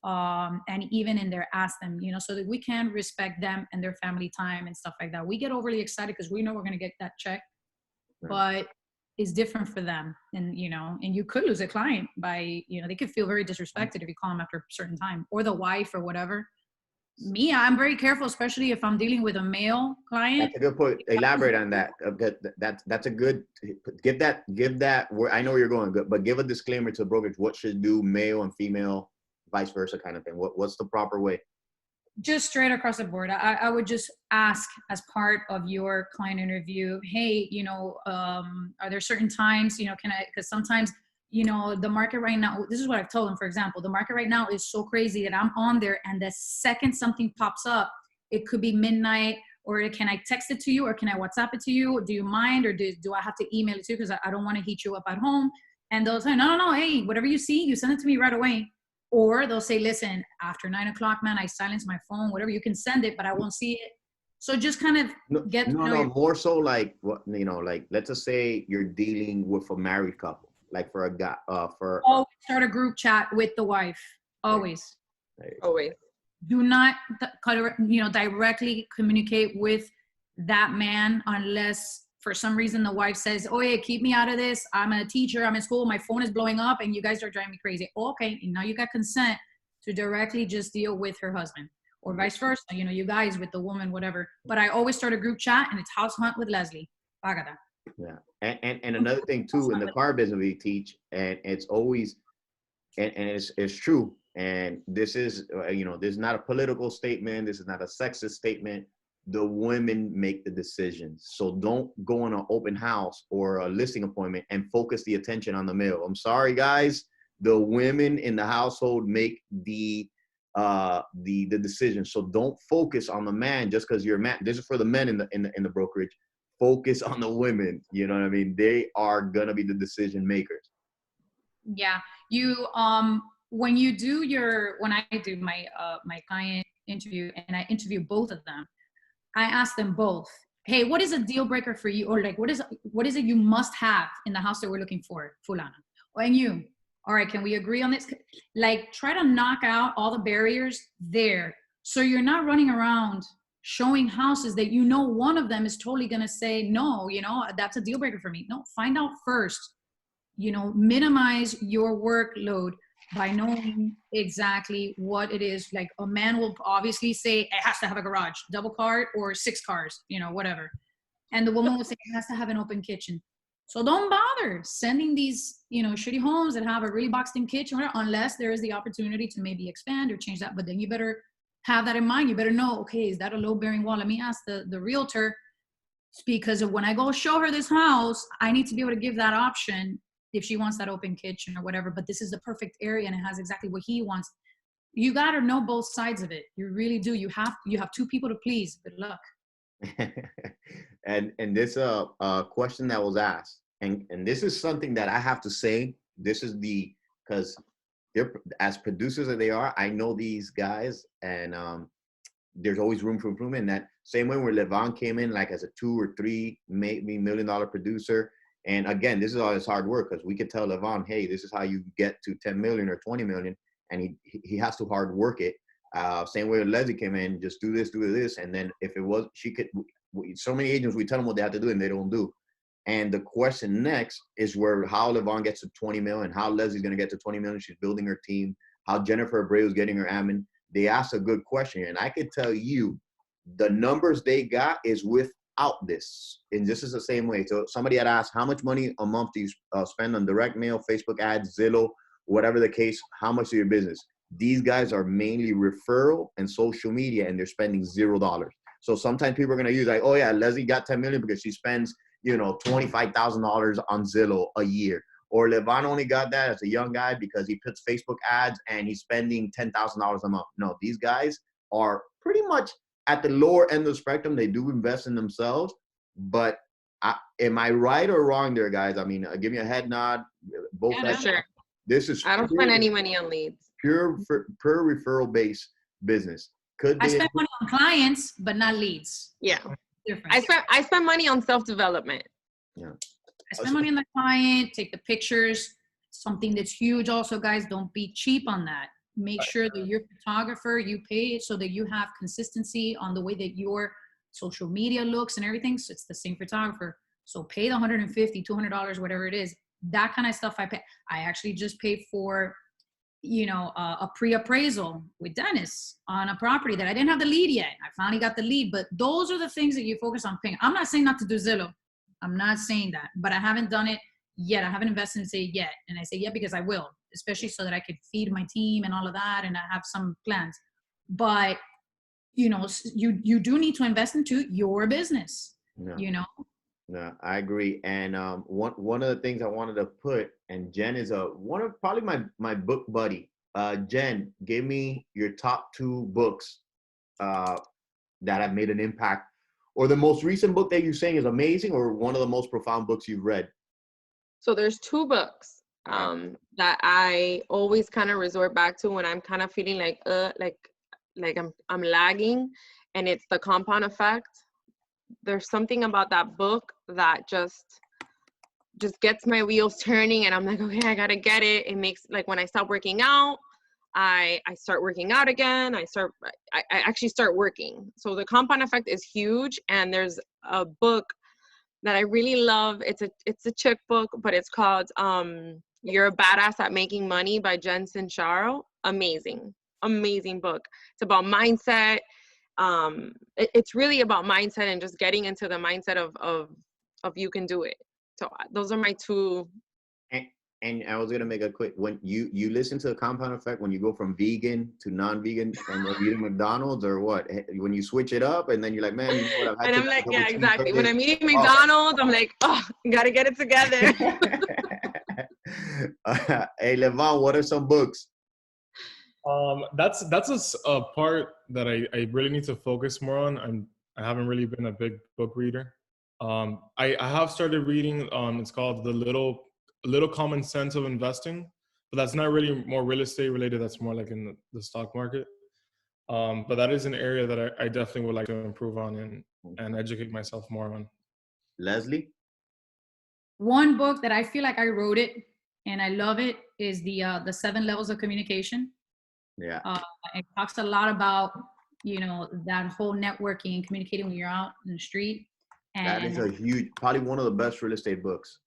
And even in there, ask them, you know, so that we can respect them and their family time and stuff like that. We get overly excited because we know we're going to get that check, but it's different for them. And, you know, and you could lose a client by, you know, they could feel very disrespected if you call them after a certain time, or the wife or whatever. Me, I'm very careful, especially if I'm dealing with a male client. That's a good point. Elaborate on that. That's a good, give that, I know where you're going, but give a disclaimer to brokerage. What should do male and female, vice versa kind of thing? What's the proper way? Just straight across the board. I would just ask as part of your client interview, hey, you know, are there certain times, you know, because sometimes, you know, the market right now, this is what I've told them, for example, the market right now is so crazy that I'm on there and the second something pops up, it could be midnight, or can I text it to you, or can I WhatsApp it to you? Do you mind, or do I have to email it to you? Because I don't want to heat you up at home. And they'll say, no, hey, whatever you see, you send it to me right away. Or they'll say, listen, after 9 o'clock, man, I silence my phone, whatever, you can send it, but I won't see it. So just kind of get to know more so like, what, you know, like, let's just say you're dealing with a married couple. Like for a guy, always start a group chat with the wife. Always. Always. Do not, you know, directly communicate with that man unless for some reason the wife says, oh yeah, keep me out of this. I'm a teacher. I'm in school. My phone is blowing up and you guys are driving me crazy. Okay. And now you got consent to directly just deal with her husband, or vice versa. You know, you guys with the woman, whatever. But I always start a group chat, and it's house hunt with Leslie. Pagada. Yeah. And another thing too, in the car business we teach, and it's always, and it's true. And this is, you know, this is not a political statement. This is not a sexist statement. The women make the decisions. So don't go on an open house or a listing appointment and focus the attention on the male. I'm sorry, guys. The women in the household make the decision. So don't focus on the man just because you're a man. This is for the men in the brokerage. Focus on the women. You know what I mean? They are gonna be the decision makers. Yeah, you when I do my my client interview, and I interview both of them, I ask them both, hey, what is a deal breaker for you? Or like, what is it you must have in the house that we're looking for, fulana? And you, all right, can we agree on this? Like, try to knock out all the barriers there. So you're not running around showing houses that you know one of them is totally going to say, no, you know, that's a deal breaker for me. No, find out first, you know, minimize your workload by knowing exactly what it is. Like, a man will obviously say it has to have a garage, double car or 6 cars, you know, whatever. And the woman will say it has to have an open kitchen. So don't bother sending these, you know, shitty homes that have a really boxed in kitchen, unless there is the opportunity to maybe expand or change that. But then you better have that in mind. You better know, okay, is that a low bearing wall? Let me ask the realtor, because when I go show her this house, I need to be able to give that option if she wants that open kitchen or whatever. But this is the perfect area and it has exactly what he wants. You got to know both sides of it. You really do. You have 2 people to please. Good luck. and this question that was asked, and this is something that I have to say, this is because they're, as producers that they are, I know these guys, and there's always room for improvement. That same way where Livan came in like as a 2 or 3 maybe $1 million producer, and again, this is all his hard work, because we could tell Livan, hey, this is how you get to 10 million or 20 million, and he has to hard work it. Same way Leslie came in, just do this, and then if it was, she could. So many agents, we tell them what they have to do, and they don't do. And the question next is how Livan gets to 20 million, how Leslie's going to get to 20 million. She's building her team. how Jennifer Abreu is getting her admin, they asked a good question. And I could tell you the numbers they got is without this. And this is the same way. So somebody had asked, how much money a month do you spend on direct mail, Facebook ads, Zillow, whatever the case, how much of your business? These guys are mainly referral and social media, and they're spending $0. So sometimes people are going to use like, oh yeah, Leslie got 10 million because she spends, you know, $25,000 on Zillow a year. Or Livan only got that as a young guy because he puts Facebook ads and he's spending $10,000 a month. No, these guys are pretty much at the lower end of the spectrum. They do invest in themselves, but am I right or wrong there, guys? I mean, give me a head nod. Both Yeah, sure. This is I don't spend any money on leads. Pure per referral based business. Could I be spend money on clients, but not leads. Yeah. Different. I spend money on self-development. Yeah. I spend money on the client, take the pictures. Something that's huge also, guys, don't be cheap on that. Make sure that your photographer, you pay it so that you have consistency on the way that your social media looks and everything. So it's the same photographer. So pay the $150, $200, whatever it is. That kind of stuff I pay. I actually just paid for, you know, a pre-appraisal with Dennis on a property that I didn't have the lead yet. I finally got the lead, but those are the things that you focus on paying. I'm not saying not to do Zillow. I'm not saying that, but I haven't done it yet. I haven't invested in it yet. And I say yeah because I will, especially so that I could feed my team and all of that, and I have some plans. But, you know, you do need to invest into your business, you know? No, I agree. And one of the things I wanted to put, and Jen is one of probably my book buddy. Jen, give me your top 2 books that have made an impact, or the most recent book that you're saying is amazing, or one of the most profound books you've read. So there's 2 books that I always kind of resort back to when I'm kind of feeling like I'm lagging, and it's The Compound Effect. There's something about that book that just gets my wheels turning, and I'm like, okay, I gotta get it. It makes, like, when I stop working out, I start working out again. I actually start working. So The Compound Effect is huge. And there's a book that I really love. It's a chick book, but it's called You're a Badass at Making Money by Jen Sincero. Amazing book. It's about mindset. It's really about mindset and just getting into the mindset of you can do it. So those are my 2. And I was gonna make a quick, when you listen to The Compound Effect, when you go from vegan to non-vegan and you're eating McDonald's, or what? When you switch it up and then you're like, man, you know what, I've had and I'm like, yeah, exactly. When I'm eating McDonald's, I'm like, oh, gotta get it together. Hey, Livan, what are some books? That's a part that I really need to focus more on. I haven't really been a big book reader. I have started reading. It's called The Little Common Sense of Investing, but that's not really more real estate related. That's more like in the stock market. But that is an area that I definitely would like to improve on and educate myself more on. Leslie? One book that I feel like I wrote it and I love it is the 7 Levels of Communication. Yeah. It talks a lot about, you know, that whole networking and communicating when you're out in the street. And that is a huge, probably one of the best real estate books.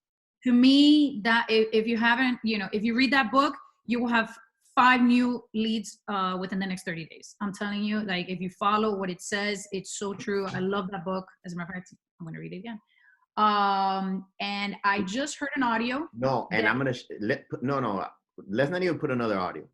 To me, that if you haven't, you know, if you read that book, you will have 5 new leads within the next 30 days. I'm telling you, like, if you follow what it says, it's so true. I love that book. As a matter of fact, I'm going to read it again. And I just heard an audio. No, and I'm going to, no, let's not even put another audio.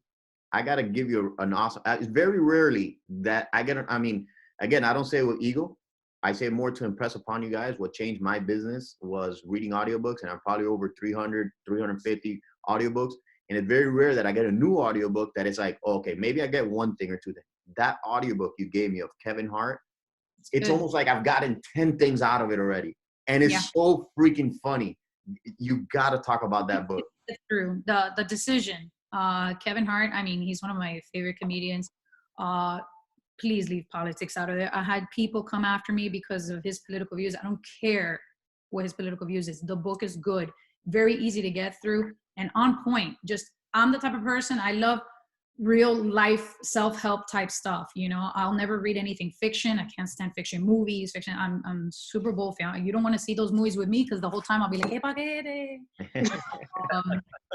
I got to give you an awesome, it's very rarely that I get, I mean, again, I don't say it with ego. I say more to impress upon you guys. What changed my business was reading audiobooks, and I'm probably over 300, 350 audiobooks. And it's very rare that I get a new audiobook that is like, oh, okay, maybe I get one thing or two things. That audiobook you gave me of Kevin Hart, it's almost like I've gotten 10 things out of it already. And it's so freaking funny. You got to talk about that book. It's true. The Decision. Kevin Hart, I mean, he's one of my favorite comedians. Please leave politics out of there. I had people come after me because of his political views. I don't care what his political views is. The book is good, very easy to get through and on point. Just, I'm the type of person, I love real life self-help type stuff. You know, I'll never read anything fiction. I can't stand fiction movies. Fiction. I'm super bold fan. You don't want to see those movies with me because the whole time I'll be like, "Hey, paquete."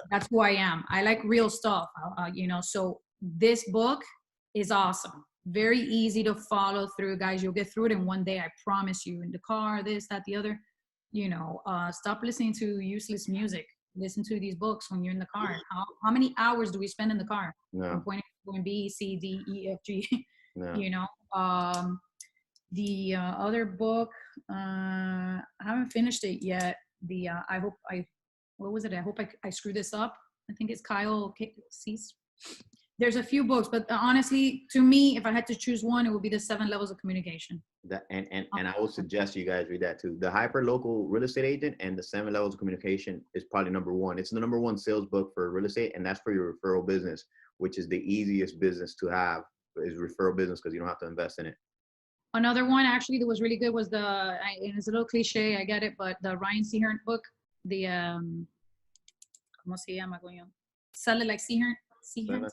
That's who I am. I like real stuff. You know, so this book is awesome. Very easy to follow through, guys. You'll get through it in one day. I promise you. In the car, this, that, the other. You know, stop listening to useless music. Listen to these books when you're in the car. How many hours do we spend in the car? No. From point B, C, D, E, F, G. No. You know, the other book, I haven't finished it yet. What was it? I hope I screw this up. I think it's Kyle Cease. There's a few books, but honestly, to me, if I had to choose one, it would be the 7 Levels of Communication. That and I would suggest you guys read that too. The Hyper Local Real Estate Agent and the 7 Levels of Communication is probably number one. It's the number one sales book for real estate, and that's for your referral business, which is the easiest business to have, is referral business, because you don't have to invest in it. Another one actually that was really good was and it's a little cliche, I get it, but the Ryan Seahorn book, the ¿cómo se llama, coño? Sell It Like Seahorn. You know,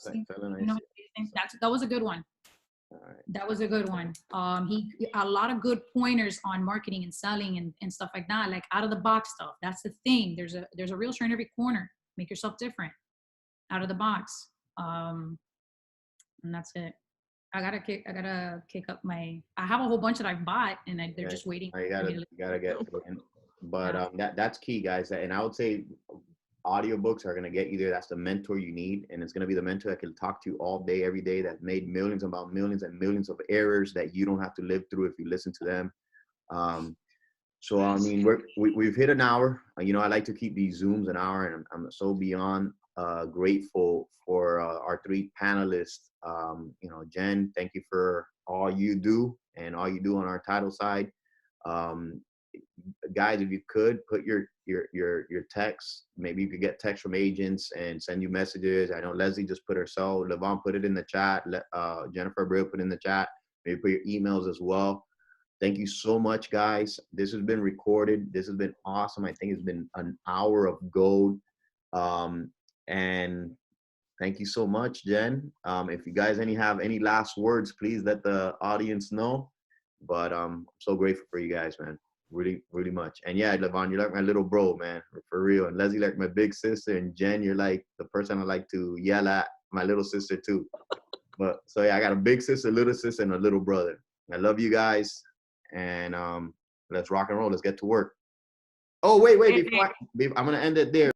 that was a good one. All right. That was a good one. He a lot of good pointers on marketing and selling and stuff like that, like out of the box stuff. That's the thing. There's a realtor in every corner. Make yourself different, out of the box. And that's it. I gotta kick up my. I have a whole bunch that I've bought, and they're just waiting. You gotta get. But that's key, guys. And I would say audiobooks are going to get you there. That's the mentor you need. And it's going to be the mentor that can talk to you all day, every day, that made millions about millions and millions of errors that you don't have to live through if you listen to them. So, I mean, we've hit an hour. You know, I like to keep these Zooms an hour, and I'm so beyond grateful for our 3 panelists. You know, Jen, thank you for all you do and all you do on our title side. Guys, if you could put your text, maybe you could get text from agents and send you messages. I know Leslie just put herself, Livan put it in the chat, Jennifer Abreu put in the chat, maybe put your emails as well. Thank you so much, guys. This has been recorded. This has been awesome. I think it's been an hour of gold. And thank you so much, Jen. If you guys have any last words, please let the audience know. But I'm so grateful for you guys, man. Really, really much. And yeah, Livan, you're like my little bro, man, for real. And Leslie, like my big sister. And Jen, you're like the person I like to yell at, my little sister too. But so yeah, I got a big sister, little sister, and a little brother. I love you guys. And let's rock and roll. Let's get to work. Oh, wait. Before I'm going to end it there.